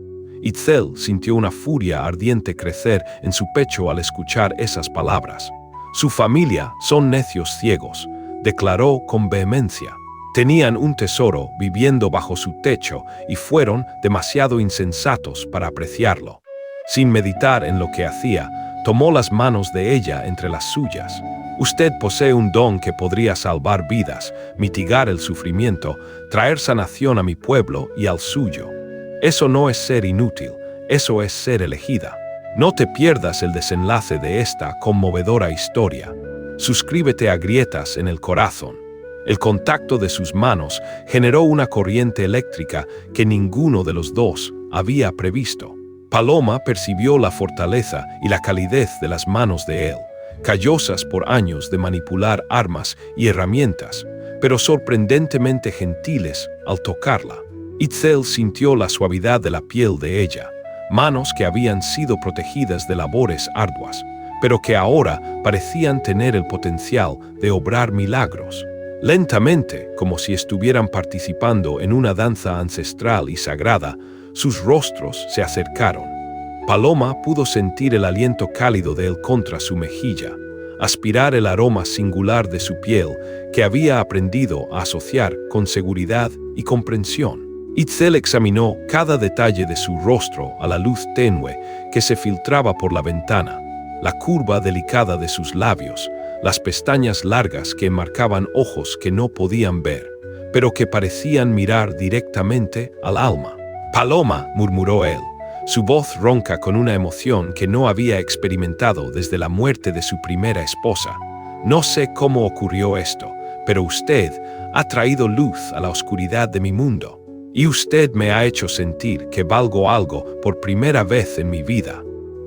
Itzel sintió una furia ardiente crecer en su pecho al escuchar esas palabras. Su familia son necios ciegos, declaró con vehemencia. Tenían un tesoro viviendo bajo su techo y fueron demasiado insensatos para apreciarlo. Sin meditar en lo que hacía, tomó las manos de ella entre las suyas. Usted posee un don que podría salvar vidas, mitigar el sufrimiento, traer sanación a mi pueblo y al suyo. Eso no es ser inútil, eso es ser elegida. No te pierdas el desenlace de esta conmovedora historia. Suscríbete a Grietas en el Corazón. El contacto de sus manos generó una corriente eléctrica que ninguno de los dos había previsto. Paloma percibió la fortaleza y la calidez de las manos de él, callosas por años de manipular armas y herramientas, pero sorprendentemente gentiles al tocarla. Itzel sintió la suavidad de la piel de ella, manos que habían sido protegidas de labores arduas, pero que ahora parecían tener el potencial de obrar milagros. Lentamente, como si estuvieran participando en una danza ancestral y sagrada, sus rostros se acercaron. Paloma pudo sentir el aliento cálido de él contra su mejilla, aspirar el aroma singular de su piel que había aprendido a asociar con seguridad y comprensión. Itzel examinó cada detalle de su rostro a la luz tenue que se filtraba por la ventana, la curva delicada de sus labios, las pestañas largas que enmarcaban ojos que no podían ver, pero que parecían mirar directamente al alma. «Paloma», murmuró él, su voz ronca con una emoción que no había experimentado desde la muerte de su primera esposa. «No sé cómo ocurrió esto, pero usted ha traído luz a la oscuridad de mi mundo. Y usted me ha hecho sentir que valgo algo por primera vez en mi vida»,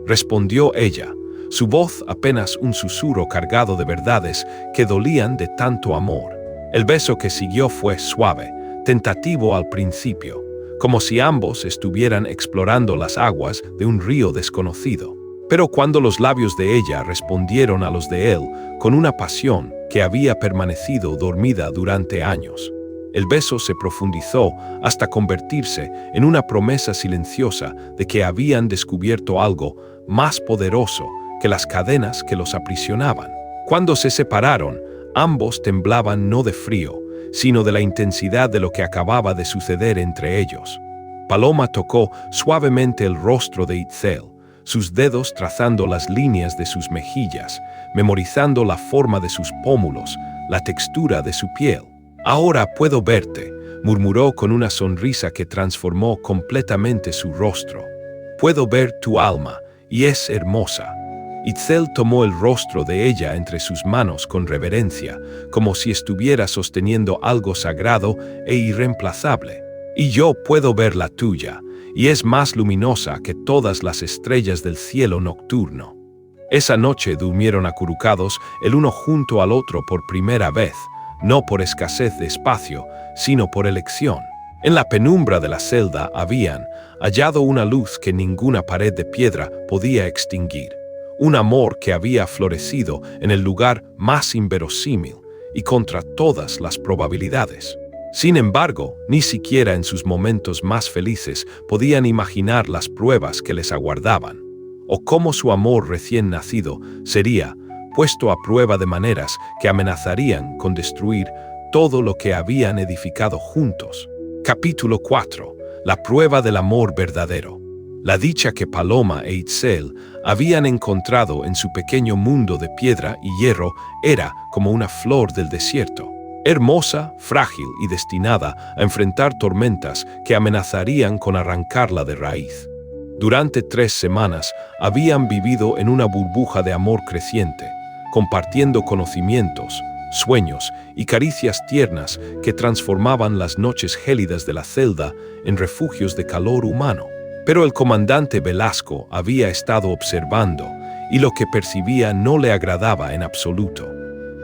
respondió ella, su voz apenas un susurro cargado de verdades que dolían de tanto amor. El beso que siguió fue suave, tentativo al principio, como si ambos estuvieran explorando las aguas de un río desconocido. Pero cuando los labios de ella respondieron a los de él con una pasión que había permanecido dormida durante años, el beso se profundizó hasta convertirse en una promesa silenciosa de que habían descubierto algo más poderoso que las cadenas que los aprisionaban. Cuando se separaron, ambos temblaban no de frío, sino de la intensidad de lo que acababa de suceder entre ellos. Paloma tocó suavemente el rostro de Itzel, sus dedos trazando las líneas de sus mejillas, memorizando la forma de sus pómulos, la textura de su piel. «Ahora puedo verte», murmuró con una sonrisa que transformó completamente su rostro. «Puedo ver tu alma, y es hermosa». Itzel tomó el rostro de ella entre sus manos con reverencia, como si estuviera sosteniendo algo sagrado e irreemplazable. «Y yo puedo ver la tuya, y es más luminosa que todas las estrellas del cielo nocturno». Esa noche durmieron acurrucados el uno junto al otro por primera vez, no por escasez de espacio, sino por elección. En la penumbra de la celda habían hallado una luz que ninguna pared de piedra podía extinguir, un amor que había florecido en el lugar más inverosímil y contra todas las probabilidades. Sin embargo, ni siquiera en sus momentos más felices podían imaginar las pruebas que les aguardaban, o cómo su amor recién nacido sería puesto a prueba de maneras que amenazarían con destruir todo lo que habían edificado juntos. Capítulo 4. La prueba del amor verdadero. La dicha que Paloma e Itzel habían encontrado en su pequeño mundo de piedra y hierro era como una flor del desierto, hermosa, frágil y destinada a enfrentar tormentas que amenazarían con arrancarla de raíz. Durante 3 semanas habían vivido en una burbuja de amor creciente, compartiendo conocimientos, sueños y caricias tiernas que transformaban las noches gélidas de la celda en refugios de calor humano. Pero el comandante Velasco había estado observando y lo que percibía no le agradaba en absoluto.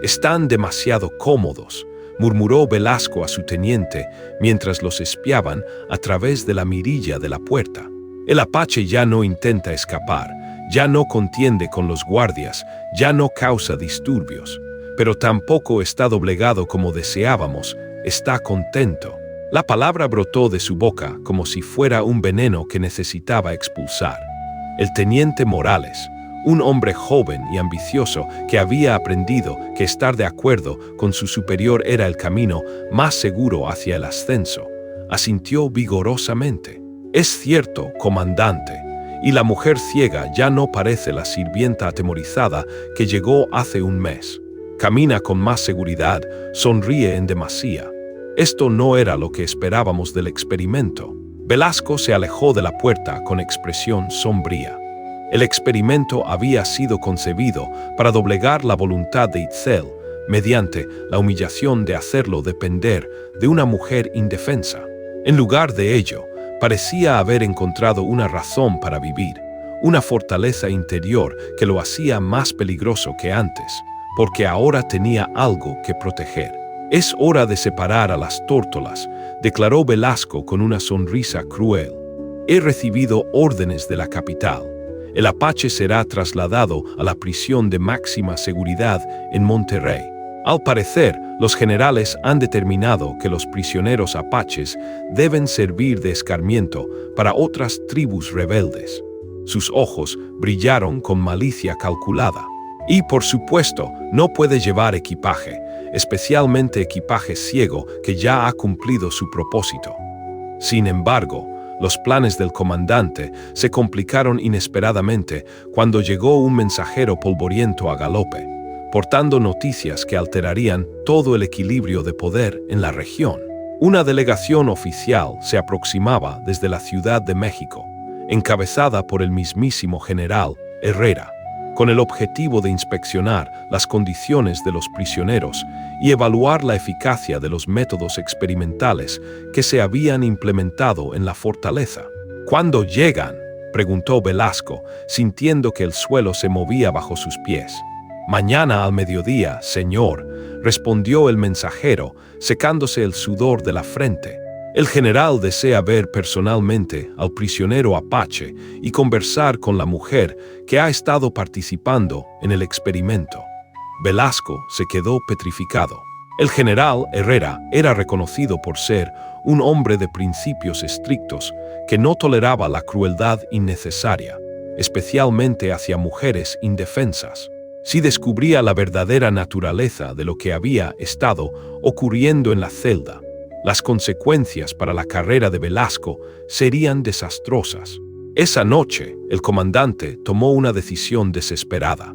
«Están demasiado cómodos», murmuró Velasco a su teniente mientras los espiaban a través de la mirilla de la puerta. El apache ya no intenta escapar, ya no contiende con los guardias, ya no causa disturbios, pero tampoco está doblegado como deseábamos, está contento. La palabra brotó de su boca como si fuera un veneno que necesitaba expulsar. El teniente Morales, un hombre joven y ambicioso que había aprendido que estar de acuerdo con su superior era el camino más seguro hacia el ascenso, asintió vigorosamente. «Es cierto, comandante, y la mujer ciega ya no parece la sirvienta atemorizada que llegó hace un mes. Camina con más seguridad, sonríe en demasía. Esto no era lo que esperábamos del experimento». Velasco se alejó de la puerta con expresión sombría. El experimento había sido concebido para doblegar la voluntad de Itzel mediante la humillación de hacerlo depender de una mujer indefensa. En lugar de ello, parecía haber encontrado una razón para vivir, una fortaleza interior que lo hacía más peligroso que antes, porque ahora tenía algo que proteger. «Es hora de separar a las tórtolas», declaró Velasco con una sonrisa cruel. «He recibido órdenes de la capital. El apache será trasladado a la prisión de máxima seguridad en Monterrey. Al parecer, los generales han determinado que los prisioneros apaches deben servir de escarmiento para otras tribus rebeldes». Sus ojos brillaron con malicia calculada. «Y, por supuesto, no puede llevar equipaje, especialmente equipaje ciego que ya ha cumplido su propósito». Sin embargo, los planes del comandante se complicaron inesperadamente cuando llegó un mensajero polvoriento a galope, portando noticias que alterarían todo el equilibrio de poder en la región. Una delegación oficial se aproximaba desde la Ciudad de México, encabezada por el mismísimo general Herrera, con el objetivo de inspeccionar las condiciones de los prisioneros y evaluar la eficacia de los métodos experimentales que se habían implementado en la fortaleza. «¿Cuándo llegan?», preguntó Velasco, sintiendo que el suelo se movía bajo sus pies. «Mañana al mediodía, señor», respondió el mensajero, secándose el sudor de la frente. «El general desea ver personalmente al prisionero apache y conversar con la mujer que ha estado participando en el experimento». Velasco se quedó petrificado. El general Herrera era reconocido por ser un hombre de principios estrictos que no toleraba la crueldad innecesaria, especialmente hacia mujeres indefensas. Si descubría la verdadera naturaleza de lo que había estado ocurriendo en la celda, las consecuencias para la carrera de Velasco serían desastrosas. Esa noche, el comandante tomó una decisión desesperada.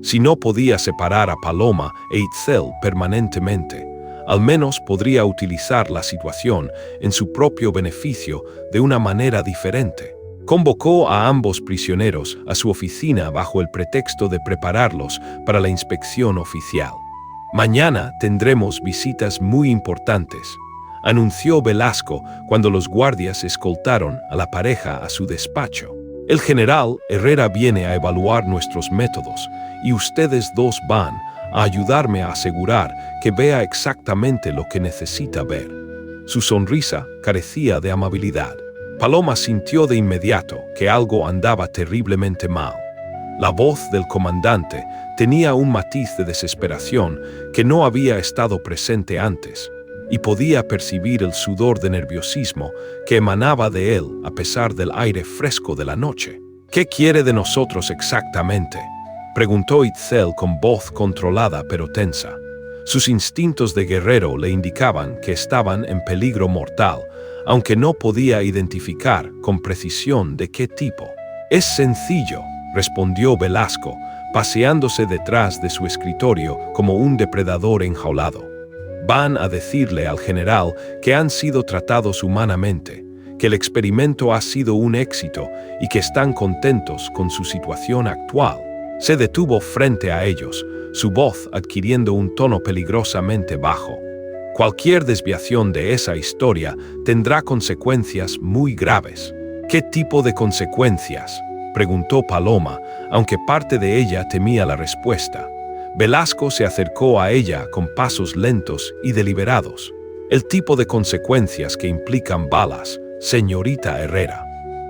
Si no podía separar a Paloma e Itzel permanentemente, al menos podría utilizar la situación en su propio beneficio de una manera diferente. Convocó a ambos prisioneros a su oficina bajo el pretexto de prepararlos para la inspección oficial. «Mañana tendremos visitas muy importantes», anunció Velasco cuando los guardias escoltaron a la pareja a su despacho. «El general Herrera viene a evaluar nuestros métodos y ustedes dos van a ayudarme a asegurar que vea exactamente lo que necesita ver». Su sonrisa carecía de amabilidad. Paloma sintió de inmediato que algo andaba terriblemente mal. La voz del comandante tenía un matiz de desesperación que no había estado presente antes, y podía percibir el sudor de nerviosismo que emanaba de él a pesar del aire fresco de la noche. «¿Qué quiere de nosotros exactamente?», preguntó Itzel con voz controlada pero tensa. Sus instintos de guerrero le indicaban que estaban en peligro mortal, aunque no podía identificar con precisión de qué tipo. «Es sencillo», respondió Velasco, paseándose detrás de su escritorio como un depredador enjaulado. «Van a decirle al general que han sido tratados humanamente, que el experimento ha sido un éxito y que están contentos con su situación actual». Se detuvo frente a ellos, su voz adquiriendo un tono peligrosamente bajo. «Cualquier desviación de esa historia tendrá consecuencias muy graves». «¿Qué tipo de consecuencias?», preguntó Paloma, aunque parte de ella temía la respuesta. Velasco se acercó a ella con pasos lentos y deliberados. «El tipo de consecuencias que implican balas, señorita Herrera.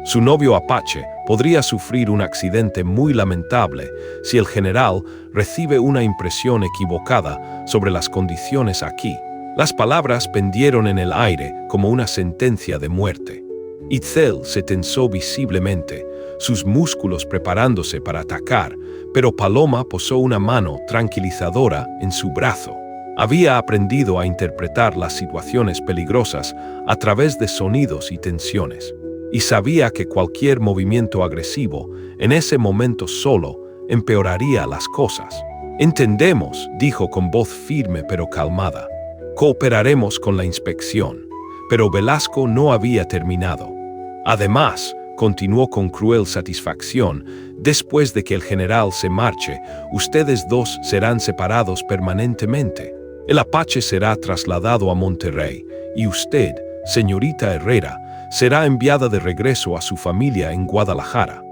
Su novio Apache podría sufrir un accidente muy lamentable si el general recibe una impresión equivocada sobre las condiciones aquí». Las palabras pendieron en el aire como una sentencia de muerte. Itzel se tensó visiblemente, sus músculos preparándose para atacar, pero Paloma posó una mano tranquilizadora en su brazo. Había aprendido a interpretar las situaciones peligrosas a través de sonidos y tensiones, y sabía que cualquier movimiento agresivo, en ese momento solo, empeoraría las cosas. «Entendemos», dijo con voz firme pero calmada. «Cooperaremos con la inspección». Pero Velasco no había terminado. «Además», continuó con cruel satisfacción, «después de que el general se marche, ustedes dos serán separados permanentemente. El Apache será trasladado a Monterrey, y usted, señorita Herrera, será enviada de regreso a su familia en Guadalajara.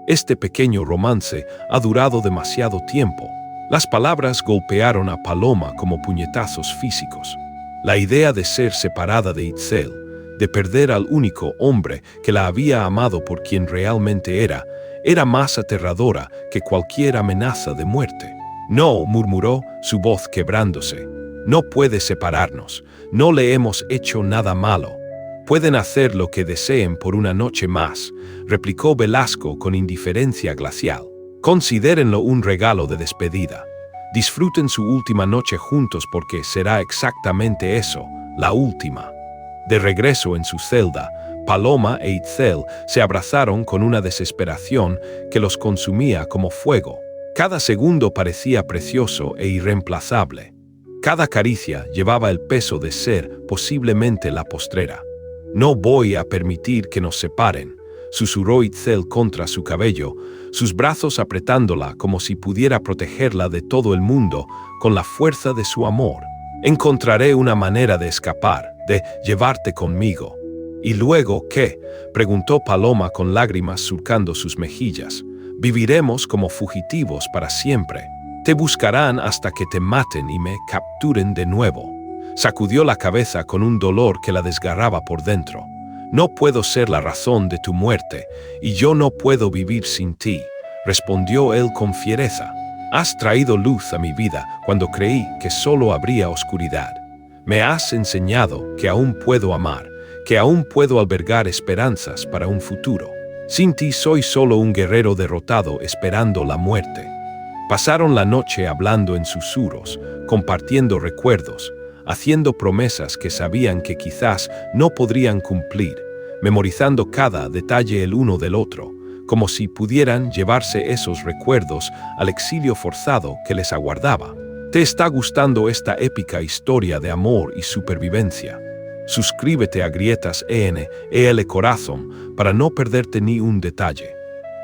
Este pequeño romance ha durado demasiado tiempo». Las palabras golpearon a Paloma como puñetazos físicos. La idea de ser separada de Itzel, de perder al único hombre que la había amado por quien realmente era más aterradora que cualquier amenaza de muerte. «No», murmuró, su voz quebrándose. «No puede separarnos. No le hemos hecho nada malo. Pueden hacer lo que deseen por una noche más», replicó Velasco con indiferencia glacial. «Considérenlo un regalo de despedida. Disfruten su última noche juntos porque será exactamente eso, la última». De regreso en su celda, Paloma e Itzel se abrazaron con una desesperación que los consumía como fuego. Cada segundo parecía precioso e irreemplazable. Cada caricia llevaba el peso de ser posiblemente la postrera. «No voy a permitir que nos separen», susurró Itzel contra su cabello, sus brazos apretándola como si pudiera protegerla de todo el mundo con la fuerza de su amor. «Encontraré una manera de escapar, de llevarte conmigo». «¿Y luego qué?», preguntó Paloma con lágrimas surcando sus mejillas. «Viviremos como fugitivos para siempre. Te buscarán hasta que te maten y me capturen de nuevo». Sacudió la cabeza con un dolor que la desgarraba por dentro. «No puedo ser la razón de tu muerte, y yo no puedo vivir sin ti», respondió él con fiereza. «Has traído luz a mi vida cuando creí que solo habría oscuridad. Me has enseñado que aún puedo amar, que aún puedo albergar esperanzas para un futuro. Sin ti soy solo un guerrero derrotado esperando la muerte». Pasaron la noche hablando en susurros, compartiendo recuerdos, haciendo promesas que sabían que quizás no podrían cumplir, memorizando cada detalle el uno del otro, como si pudieran llevarse esos recuerdos al exilio forzado que les aguardaba. ¿Te está gustando esta épica historia de amor y supervivencia? Suscríbete a Grietas EL Corazón para no perderte ni un detalle.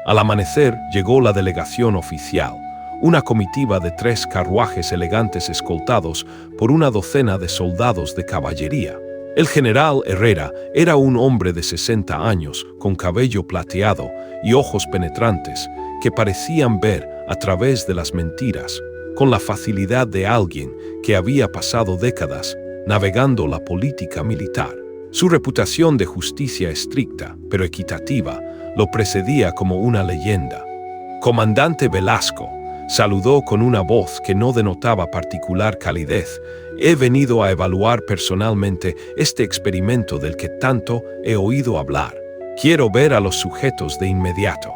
Al amanecer llegó la delegación oficial, una comitiva de 3 carruajes elegantes escoltados por una docena de soldados de caballería. El general Herrera era un hombre de 60 años, con cabello plateado y ojos penetrantes, que parecían ver a través de las mentiras, con la facilidad de alguien que había pasado décadas navegando la política militar. Su reputación de justicia estricta, pero equitativa, lo precedía como una leyenda. «Comandante Velasco», saludó con una voz que no denotaba particular calidez, «he venido a evaluar personalmente este experimento del que tanto he oído hablar. Quiero ver a los sujetos de inmediato».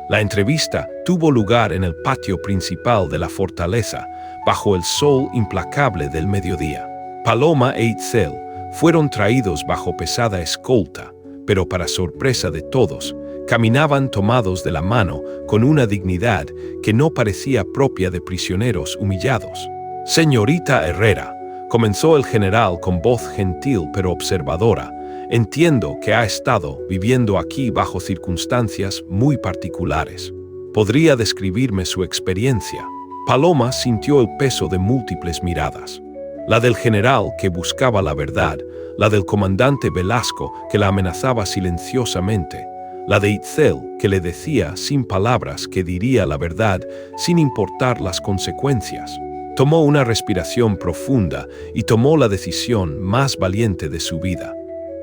La entrevista tuvo lugar en el patio principal de la fortaleza, bajo el sol implacable del mediodía. Paloma e Itzel, fueron traídos bajo pesada escolta, pero para sorpresa de todos, caminaban tomados de la mano con una dignidad que no parecía propia de prisioneros humillados. «Señorita Herrera», comenzó el general con voz gentil pero observadora, «entiendo que ha estado viviendo aquí bajo circunstancias muy particulares. ¿Podría describirme su experiencia?» Paloma sintió el peso de múltiples miradas. La del general, que buscaba la verdad, la del comandante Velasco, que la amenazaba silenciosamente, la de Itzel, que le decía sin palabras que diría la verdad sin importar las consecuencias. Tomó una respiración profunda y tomó la decisión más valiente de su vida.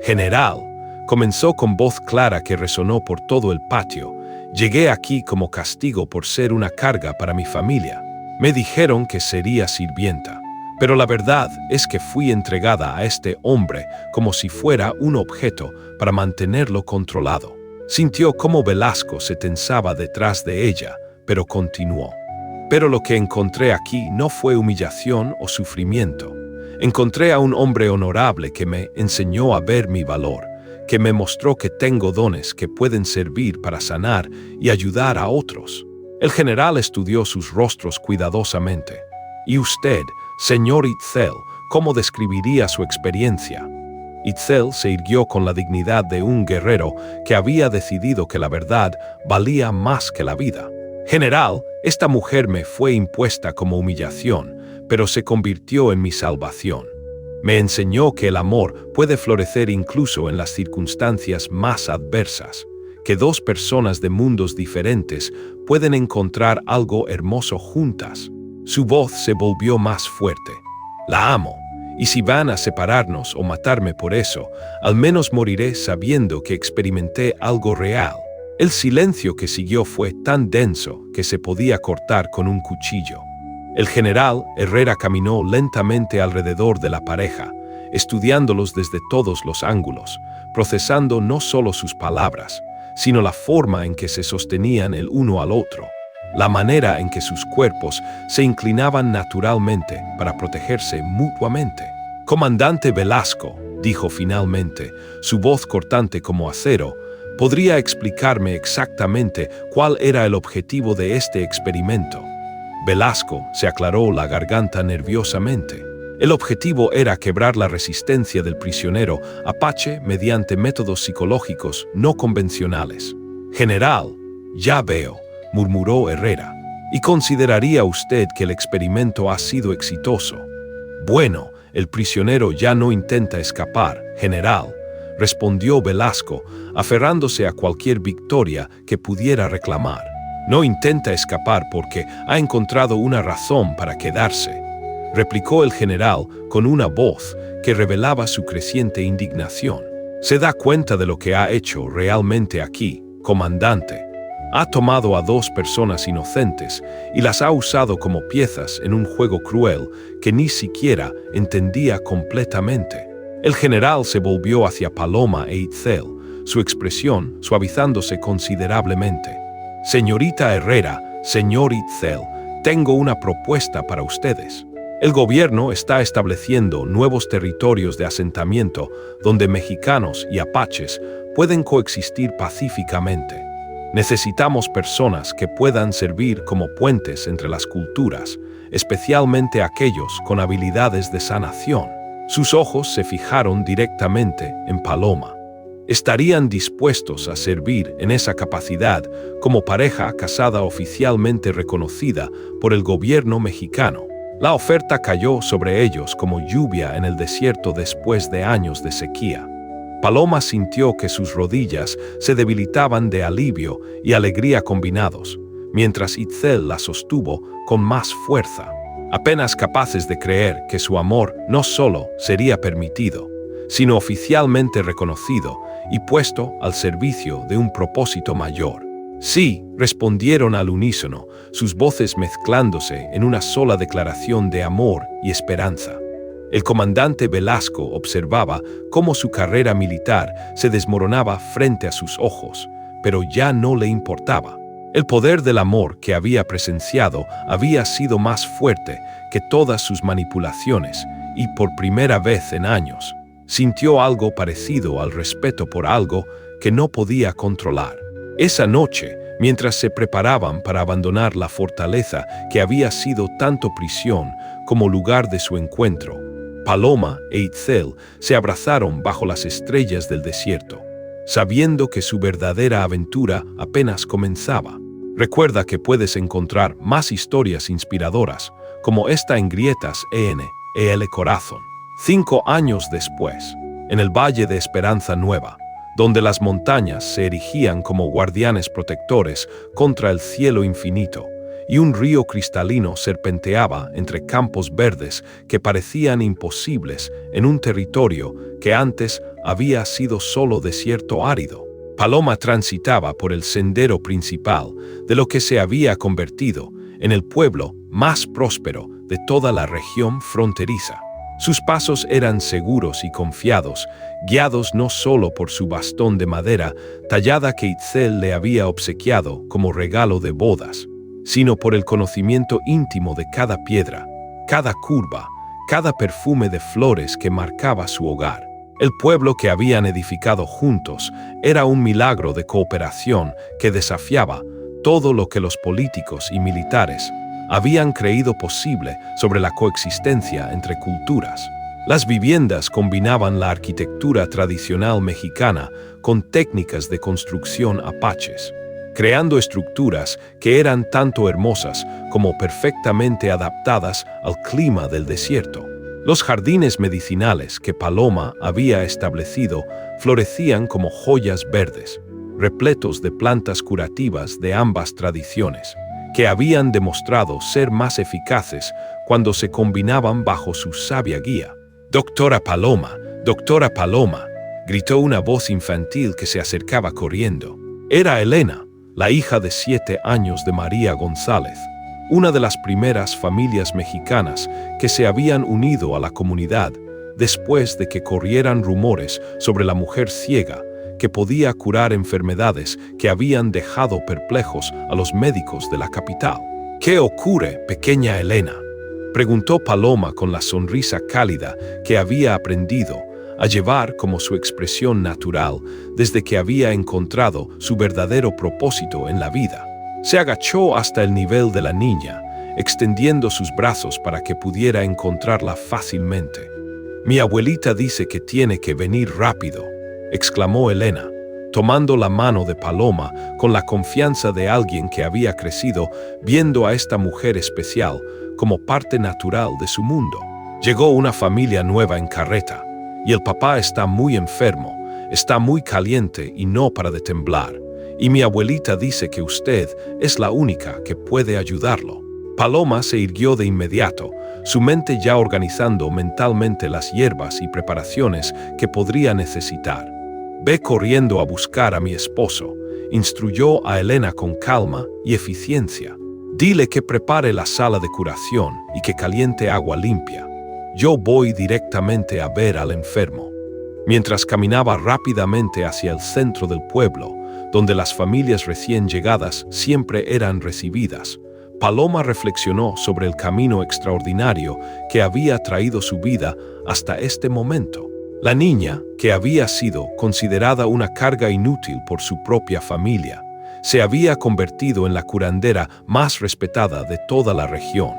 «General», comenzó con voz clara que resonó por todo el patio, «llegué aquí como castigo por ser una carga para mi familia. Me dijeron que sería sirvienta, pero la verdad es que fui entregada a este hombre como si fuera un objeto para mantenerlo controlado». Sintió cómo Velasco se tensaba detrás de ella, pero continuó. «Pero lo que encontré aquí no fue humillación o sufrimiento. Encontré a un hombre honorable que me enseñó a ver mi valor, que me mostró que tengo dones que pueden servir para sanar y ayudar a otros». El general estudió sus rostros cuidadosamente. «¿Y usted, señor Itzel, cómo describiría su experiencia?» Itzel se irguió con la dignidad de un guerrero que había decidido que la verdad valía más que la vida. «General, esta mujer me fue impuesta como humillación, pero se convirtió en mi salvación. Me enseñó que el amor puede florecer incluso en las circunstancias más adversas, que dos personas de mundos diferentes pueden encontrar algo hermoso juntas». Su voz se volvió más fuerte. «La amo, y si van a separarnos o matarme por eso, al menos moriré sabiendo que experimenté algo real». El silencio que siguió fue tan denso que se podía cortar con un cuchillo. El general Herrera caminó lentamente alrededor de la pareja, estudiándolos desde todos los ángulos, procesando no solo sus palabras, sino la forma en que se sostenían el uno al otro, la manera en que sus cuerpos se inclinaban naturalmente para protegerse mutuamente. «Comandante Velasco», dijo finalmente, su voz cortante como acero, «¿podría explicarme exactamente cuál era el objetivo de este experimento?» Velasco se aclaró la garganta nerviosamente. El objetivo era quebrar la resistencia del prisionero apache mediante métodos psicológicos no convencionales. «General, ya veo», murmuró Herrera. «¿Y consideraría usted que el experimento ha sido exitoso?» «Bueno, el prisionero ya no intenta escapar, general», respondió Velasco, aferrándose a cualquier victoria que pudiera reclamar. «No intenta escapar porque ha encontrado una razón para quedarse», replicó el general con una voz que revelaba su creciente indignación. «¿Se da cuenta de lo que ha hecho realmente aquí, comandante? Ha tomado a dos personas inocentes y las ha usado como piezas en un juego cruel que ni siquiera entendía completamente». El general se volvió hacia Paloma e Itzel, su expresión suavizándose considerablemente. «Señorita Herrera, señor Itzel, tengo una propuesta para ustedes. El gobierno está estableciendo nuevos territorios de asentamiento donde mexicanos y apaches pueden coexistir pacíficamente. Necesitamos personas que puedan servir como puentes entre las culturas, especialmente aquellos con habilidades de sanación». Sus ojos se fijaron directamente en Paloma. ¿Estarían dispuestos a servir en esa capacidad como pareja casada oficialmente reconocida por el gobierno mexicano? La oferta cayó sobre ellos como lluvia en el desierto después de años de sequía. Paloma sintió que sus rodillas se debilitaban de alivio y alegría combinados, mientras Itzel la sostuvo con más fuerza, apenas capaces de creer que su amor no solo sería permitido, sino oficialmente reconocido y puesto al servicio de un propósito mayor. «Sí», respondieron al unísono, sus voces mezclándose en una sola declaración de amor y esperanza. El comandante Velasco observaba cómo su carrera militar se desmoronaba frente a sus ojos, pero ya no le importaba. El poder del amor que había presenciado había sido más fuerte que todas sus manipulaciones y por primera vez en años Sintió algo parecido al respeto por algo que no podía controlar. Esa noche, mientras se preparaban para abandonar la fortaleza que había sido tanto prisión como lugar de su encuentro, Paloma e Itzel se abrazaron bajo las estrellas del desierto, sabiendo que su verdadera aventura apenas comenzaba. Recuerda que puedes encontrar más historias inspiradoras como esta en Grietas EL Corazón. 5 años después, en el Valle de Esperanza Nueva, donde las montañas se erigían como guardianes protectores contra el cielo infinito, y un río cristalino serpenteaba entre campos verdes que parecían imposibles en un territorio que antes había sido solo desierto árido. Paloma transitaba por el sendero principal de lo que se había convertido en el pueblo más próspero de toda la región fronteriza. Sus pasos eran seguros y confiados, guiados no solo por su bastón de madera tallada que Itzel le había obsequiado como regalo de bodas, sino por el conocimiento íntimo de cada piedra, cada curva, cada perfume de flores que marcaba su hogar. El pueblo que habían edificado juntos era un milagro de cooperación que desafiaba todo lo que los políticos y militares habían creído posible sobre la coexistencia entre culturas. Las viviendas combinaban la arquitectura tradicional mexicana con técnicas de construcción apaches, creando estructuras que eran tanto hermosas como perfectamente adaptadas al clima del desierto. Los jardines medicinales que Paloma había establecido florecían como joyas verdes, repletos de plantas curativas de ambas tradiciones, que habían demostrado ser más eficaces cuando se combinaban bajo su sabia guía. «Doctora Paloma, gritó una voz infantil que se acercaba corriendo. Era Elena, la hija de 7 años de María González, una de las primeras familias mexicanas que se habían unido a la comunidad después de que corrieran rumores sobre la mujer ciega que podía curar enfermedades que habían dejado perplejos a los médicos de la capital. «¿Qué ocurre, pequeña Elena?», preguntó Paloma con la sonrisa cálida que había aprendido a llevar como su expresión natural desde que había encontrado su verdadero propósito en la vida. Se agachó hasta el nivel de la niña, extendiendo sus brazos para que pudiera encontrarla fácilmente. «Mi abuelita dice que tiene que venir rápido», exclamó Elena, tomando la mano de Paloma con la confianza de alguien que había crecido viendo a esta mujer especial como parte natural de su mundo. «Llegó una familia nueva en carreta, y el papá está muy enfermo, está muy caliente y no para de temblar, y mi abuelita dice que usted es la única que puede ayudarlo». Paloma se irguió de inmediato, su mente ya organizando mentalmente las hierbas y preparaciones que podría necesitar. «Ve corriendo a buscar a mi esposo», instruyó a Elena con calma y eficiencia. «Dile que prepare la sala de curación y que caliente agua limpia. Yo voy directamente a ver al enfermo». Mientras caminaba rápidamente hacia el centro del pueblo, donde las familias recién llegadas siempre eran recibidas, Paloma reflexionó sobre el camino extraordinario que había traído su vida hasta este momento. La niña, que había sido considerada una carga inútil por su propia familia, se había convertido en la curandera más respetada de toda la región,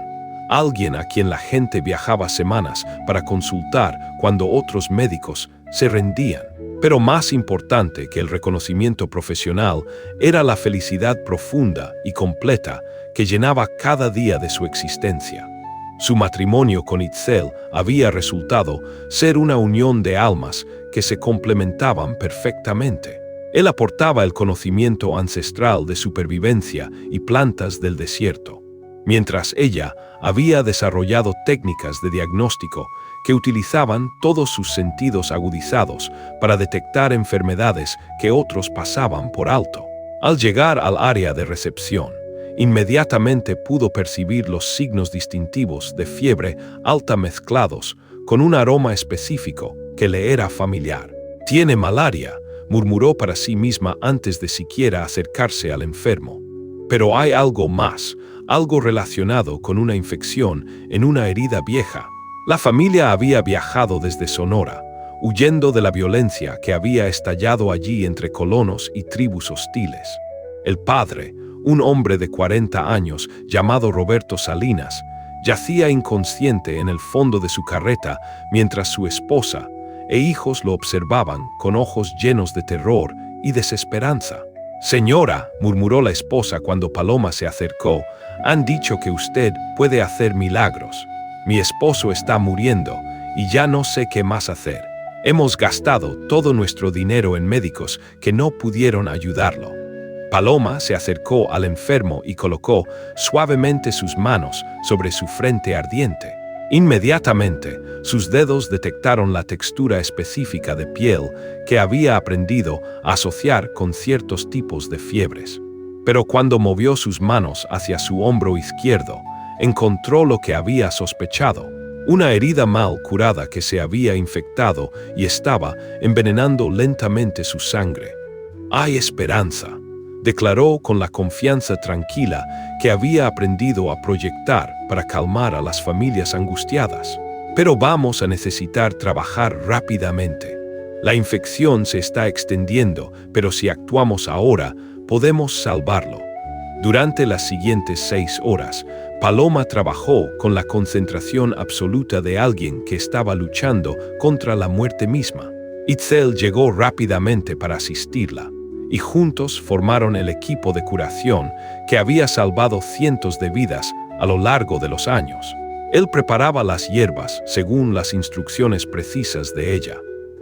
alguien a quien la gente viajaba semanas para consultar cuando otros médicos se rendían. Pero más importante que el reconocimiento profesional era la felicidad profunda y completa que llenaba cada día de su existencia. Su matrimonio con Itzel había resultado ser una unión de almas que se complementaban perfectamente. Él aportaba el conocimiento ancestral de supervivencia y plantas del desierto, mientras ella había desarrollado técnicas de diagnóstico que utilizaban todos sus sentidos agudizados para detectar enfermedades que otros pasaban por alto. Al llegar al área de recepción, inmediatamente pudo percibir los signos distintivos de fiebre alta mezclados con un aroma específico que le era familiar. «Tiene malaria», murmuró para sí misma antes de siquiera acercarse al enfermo. «Pero hay algo más, algo relacionado con una infección en una herida vieja». La familia había viajado desde Sonora, huyendo de la violencia que había estallado allí entre colonos y tribus hostiles. El padre, un hombre de 40 años llamado Roberto Salinas, yacía inconsciente en el fondo de su carreta mientras su esposa e hijos lo observaban con ojos llenos de terror y desesperanza. «Señora», murmuró la esposa cuando Paloma se acercó, «han dicho que usted puede hacer milagros. Mi esposo está muriendo y ya no sé qué más hacer. Hemos gastado todo nuestro dinero en médicos que no pudieron ayudarlo». Paloma se acercó al enfermo y colocó suavemente sus manos sobre su frente ardiente. Inmediatamente, sus dedos detectaron la textura específica de piel que había aprendido a asociar con ciertos tipos de fiebres. Pero cuando movió sus manos hacia su hombro izquierdo, encontró lo que había sospechado: una herida mal curada que se había infectado y estaba envenenando lentamente su sangre. «Hay esperanza», declaró con la confianza tranquila que había aprendido a proyectar para calmar a las familias angustiadas. «Pero vamos a necesitar trabajar rápidamente. La infección se está extendiendo, pero si actuamos ahora, podemos salvarlo». Durante las siguientes 6 horas, Paloma trabajó con la concentración absoluta de alguien que estaba luchando contra la muerte misma. Itzel llegó rápidamente para asistirla, y juntos formaron el equipo de curación que había salvado cientos de vidas a lo largo de los años. Él preparaba las hierbas según las instrucciones precisas de ella,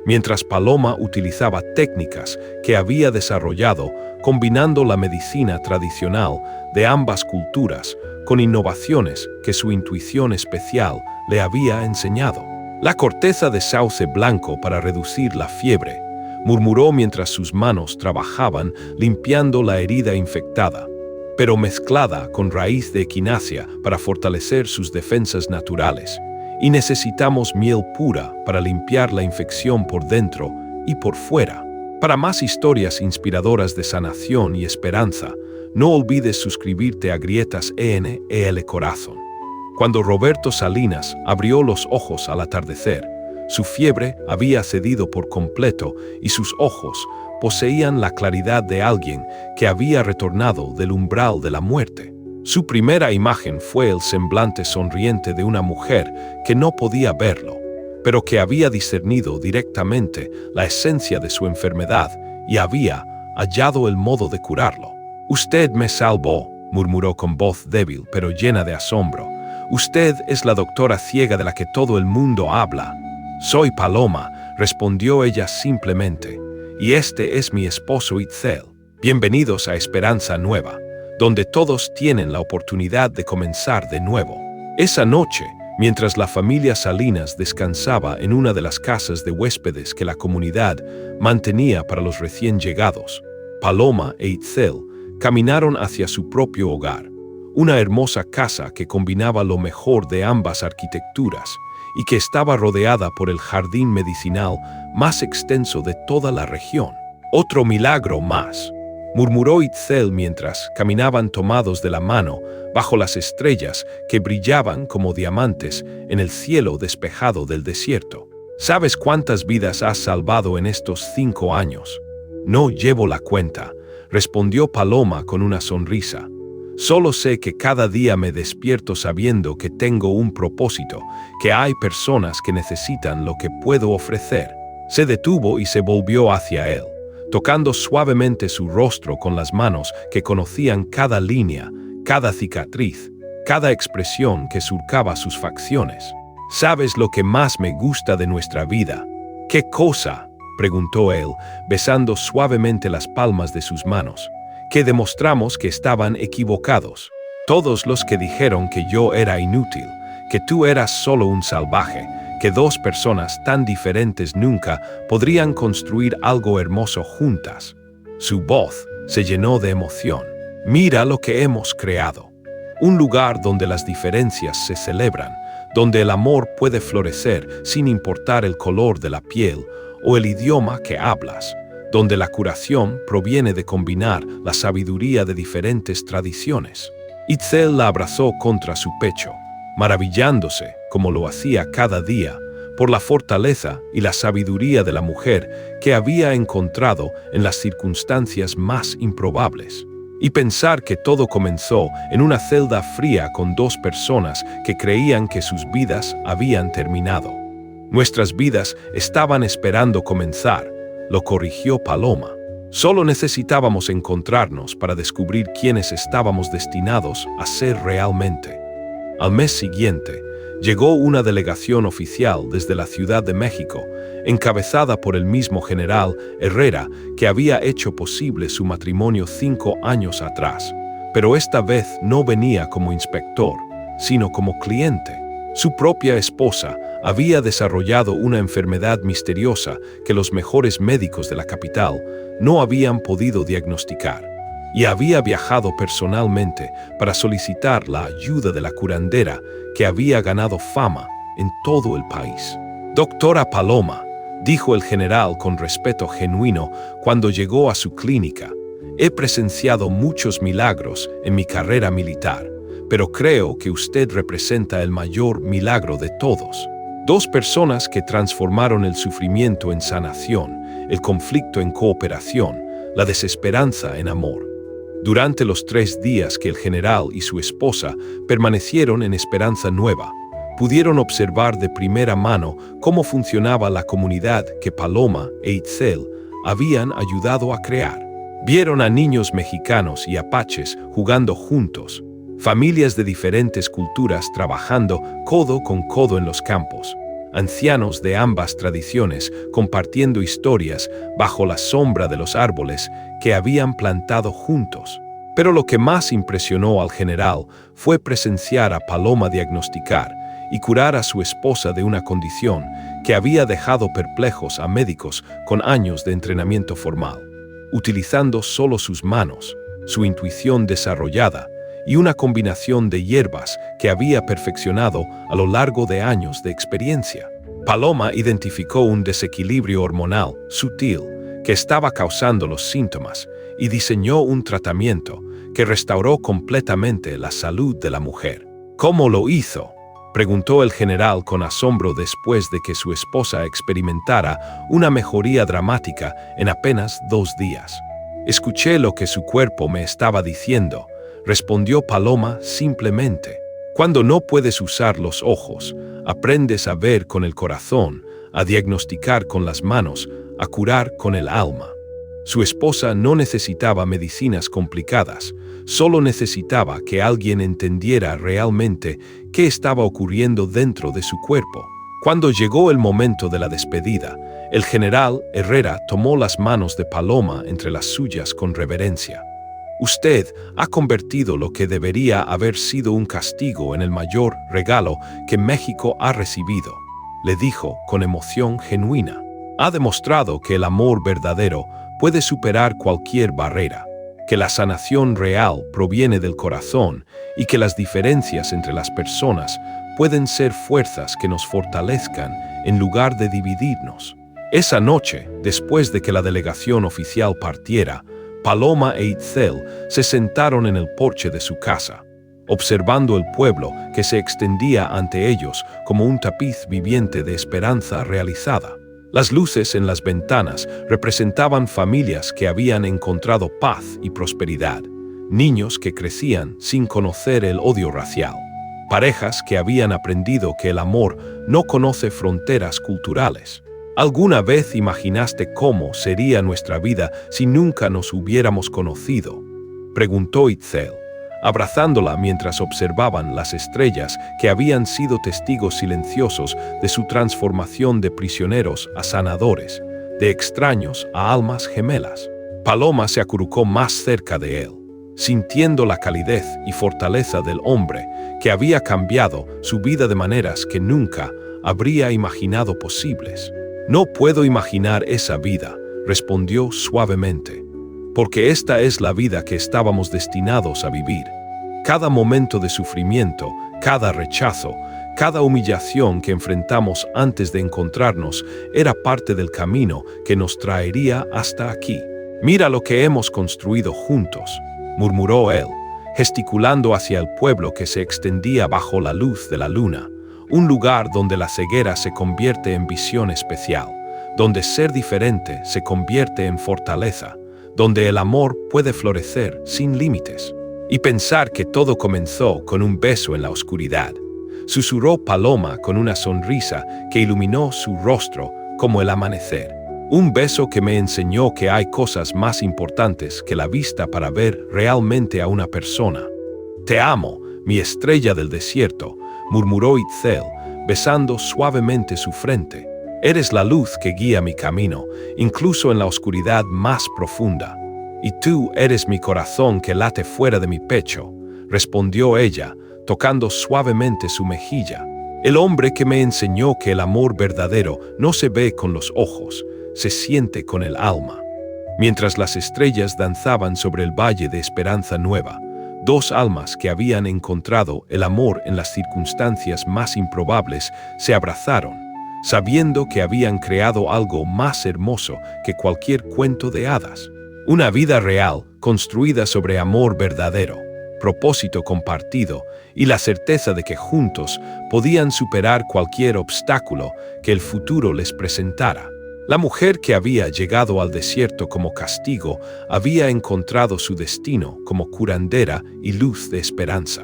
mientras Paloma utilizaba técnicas que había desarrollado combinando la medicina tradicional de ambas culturas con innovaciones que su intuición especial le había enseñado. «La corteza de sauce blanco para reducir la fiebre», murmuró mientras sus manos trabajaban limpiando la herida infectada, pero mezclada con raíz de equinacia para fortalecer sus defensas naturales. «Y necesitamos miel pura para limpiar la infección por dentro y por fuera». Para más historias inspiradoras de sanación y esperanza, no olvides suscribirte a Grietas ENEL Corazón. Cuando Roberto Salinas abrió los ojos al atardecer, su fiebre había cedido por completo y sus ojos poseían la claridad de alguien que había retornado del umbral de la muerte. Su primera imagen fue el semblante sonriente de una mujer que no podía verlo, pero que había discernido directamente la esencia de su enfermedad y había hallado el modo de curarlo. «Usted me salvó», murmuró con voz débil pero llena de asombro. «Usted es la doctora ciega de la que todo el mundo habla». «Soy Paloma», respondió ella simplemente, «y este es mi esposo Itzel. Bienvenidos a Esperanza Nueva, donde todos tienen la oportunidad de comenzar de nuevo». Esa noche, mientras la familia Salinas descansaba en una de las casas de huéspedes que la comunidad mantenía para los recién llegados, Paloma e Itzel caminaron hacia su propio hogar, una hermosa casa que combinaba lo mejor de ambas arquitecturas y que estaba rodeada por el jardín medicinal más extenso de toda la región. «Otro milagro más», murmuró Itzel mientras caminaban tomados de la mano bajo las estrellas que brillaban como diamantes en el cielo despejado del desierto. «¿Sabes cuántas vidas has salvado en estos 5 años?» «No llevo la cuenta», respondió Paloma con una sonrisa. «Solo sé que cada día me despierto sabiendo que tengo un propósito, que hay personas que necesitan lo que puedo ofrecer». Se detuvo y se volvió hacia él, tocando suavemente su rostro con las manos que conocían cada línea, cada cicatriz, cada expresión que surcaba sus facciones. «¿Sabes lo que más me gusta de nuestra vida?» «¿Qué cosa?», preguntó él, besando suavemente las palmas de sus manos. «Que demostramos que estaban equivocados. Todos los que dijeron que yo era inútil, que tú eras solo un salvaje, que 2 personas tan diferentes nunca podrían construir algo hermoso juntas». Su voz se llenó de emoción. «Mira lo que hemos creado. Un lugar donde las diferencias se celebran, donde el amor puede florecer sin importar el color de la piel o el idioma que hablas, donde la curación proviene de combinar la sabiduría de diferentes tradiciones». Itzel la abrazó contra su pecho, maravillándose, como lo hacía cada día, por la fortaleza y la sabiduría de la mujer que había encontrado en las circunstancias más improbables. Y pensar que todo comenzó en una celda fría con dos personas que creían que sus vidas habían terminado. Nuestras vidas estaban esperando comenzar, lo corrigió Paloma. Solo necesitábamos encontrarnos para descubrir quiénes estábamos destinados a ser realmente. Al mes siguiente, llegó una delegación oficial desde la Ciudad de México, encabezada por el mismo general Herrera que había hecho posible su matrimonio 5 años atrás. Pero esta vez no venía como inspector, sino como cliente. Su propia esposa había desarrollado una enfermedad misteriosa que los mejores médicos de la capital no habían podido diagnosticar, y había viajado personalmente para solicitar la ayuda de la curandera que había ganado fama en todo el país. «Doctora Paloma», dijo el general con respeto genuino cuando llegó a su clínica, «he presenciado muchos milagros en mi carrera militar, pero creo que usted representa el mayor milagro de todos. 2 personas que transformaron el sufrimiento en sanación, el conflicto en cooperación, la desesperanza en amor». Durante los 3 días que el general y su esposa permanecieron en Esperanza Nueva, pudieron observar de primera mano cómo funcionaba la comunidad que Paloma e Itzel habían ayudado a crear. Vieron a niños mexicanos y apaches jugando juntos, familias de diferentes culturas trabajando codo con codo en los campos, ancianos de ambas tradiciones compartiendo historias bajo la sombra de los árboles que habían plantado juntos. Pero lo que más impresionó al general fue presenciar a Paloma diagnosticar y curar a su esposa de una condición que había dejado perplejos a médicos con años de entrenamiento formal, utilizando solo sus manos, su intuición desarrollada y una combinación de hierbas que había perfeccionado a lo largo de años de experiencia. Paloma identificó un desequilibrio hormonal sutil que estaba causando los síntomas y diseñó un tratamiento que restauró completamente la salud de la mujer. ¿Cómo lo hizo?, preguntó el general con asombro después de que su esposa experimentara una mejoría dramática en apenas 2 días. «Escuché lo que su cuerpo me estaba diciendo», respondió Paloma simplemente. «Cuando no puedes usar los ojos, aprendes a ver con el corazón, a diagnosticar con las manos, a curar con el alma». Su esposa no necesitaba medicinas complicadas, solo necesitaba que alguien entendiera realmente qué estaba ocurriendo dentro de su cuerpo. Cuando llegó el momento de la despedida, el general Herrera tomó las manos de Paloma entre las suyas con reverencia. «Usted ha convertido lo que debería haber sido un castigo en el mayor regalo que México ha recibido», le dijo con emoción genuina. «Ha demostrado que el amor verdadero puede superar cualquier barrera, que la sanación real proviene del corazón y que las diferencias entre las personas pueden ser fuerzas que nos fortalezcan en lugar de dividirnos». Esa noche, después de que la delegación oficial partiera, Paloma e Itzel se sentaron en el porche de su casa, observando el pueblo que se extendía ante ellos como un tapiz viviente de esperanza realizada. Las luces en las ventanas representaban familias que habían encontrado paz y prosperidad, niños que crecían sin conocer el odio racial, parejas que habían aprendido que el amor no conoce fronteras culturales. ¿Alguna vez imaginaste cómo sería nuestra vida si nunca nos hubiéramos conocido?, preguntó Itzel, abrazándola mientras observaban las estrellas que habían sido testigos silenciosos de su transformación de prisioneros a sanadores, de extraños a almas gemelas. Paloma se acurrucó más cerca de él, sintiendo la calidez y fortaleza del hombre que había cambiado su vida de maneras que nunca habría imaginado posibles. «No puedo imaginar esa vida», respondió suavemente, «porque esta es la vida que estábamos destinados a vivir. Cada momento de sufrimiento, cada rechazo, cada humillación que enfrentamos antes de encontrarnos era parte del camino que nos traería hasta aquí. Mira lo que hemos construido juntos», murmuró él, gesticulando hacia el pueblo que se extendía bajo la luz de la luna, un lugar donde la ceguera se convierte en visión especial, donde ser diferente se convierte en fortaleza, donde el amor puede florecer sin límites. Y pensar que todo comenzó con un beso en la oscuridad, susurró Paloma con una sonrisa que iluminó su rostro como el amanecer. Un beso que me enseñó que hay cosas más importantes que la vista para ver realmente a una persona. Te amo, mi estrella del desierto, murmuró Itzel, besando suavemente su frente. Eres la luz que guía mi camino, incluso en la oscuridad más profunda. Y tú eres mi corazón que late fuera de mi pecho, respondió ella, tocando suavemente su mejilla. El hombre que me enseñó que el amor verdadero no se ve con los ojos, se siente con el alma. Mientras las estrellas danzaban sobre el valle de Esperanza Nueva, dos almas que habían encontrado el amor en las circunstancias más improbables se abrazaron, sabiendo que habían creado algo más hermoso que cualquier cuento de hadas. Una vida real construida sobre amor verdadero, propósito compartido y la certeza de que juntos podían superar cualquier obstáculo que el futuro les presentara. La mujer que había llegado al desierto como castigo había encontrado su destino como curandera y luz de esperanza.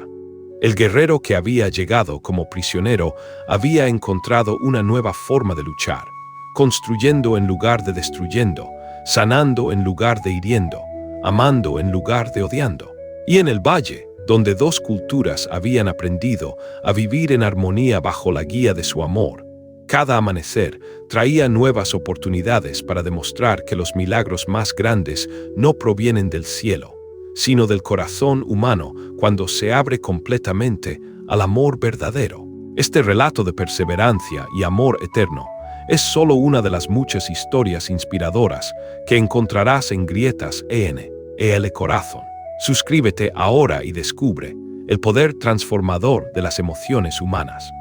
El guerrero que había llegado como prisionero había encontrado una nueva forma de luchar, construyendo en lugar de destruyendo, sanando en lugar de hiriendo, amando en lugar de odiando. Y en el valle, donde dos culturas habían aprendido a vivir en armonía bajo la guía de su amor, cada amanecer traía nuevas oportunidades para demostrar que los milagros más grandes no provienen del cielo, sino del corazón humano cuando se abre completamente al amor verdadero. Este relato de perseverancia y amor eterno es solo una de las muchas historias inspiradoras que encontrarás en Grietas EL Corazón. Suscríbete ahora y descubre el poder transformador de las emociones humanas.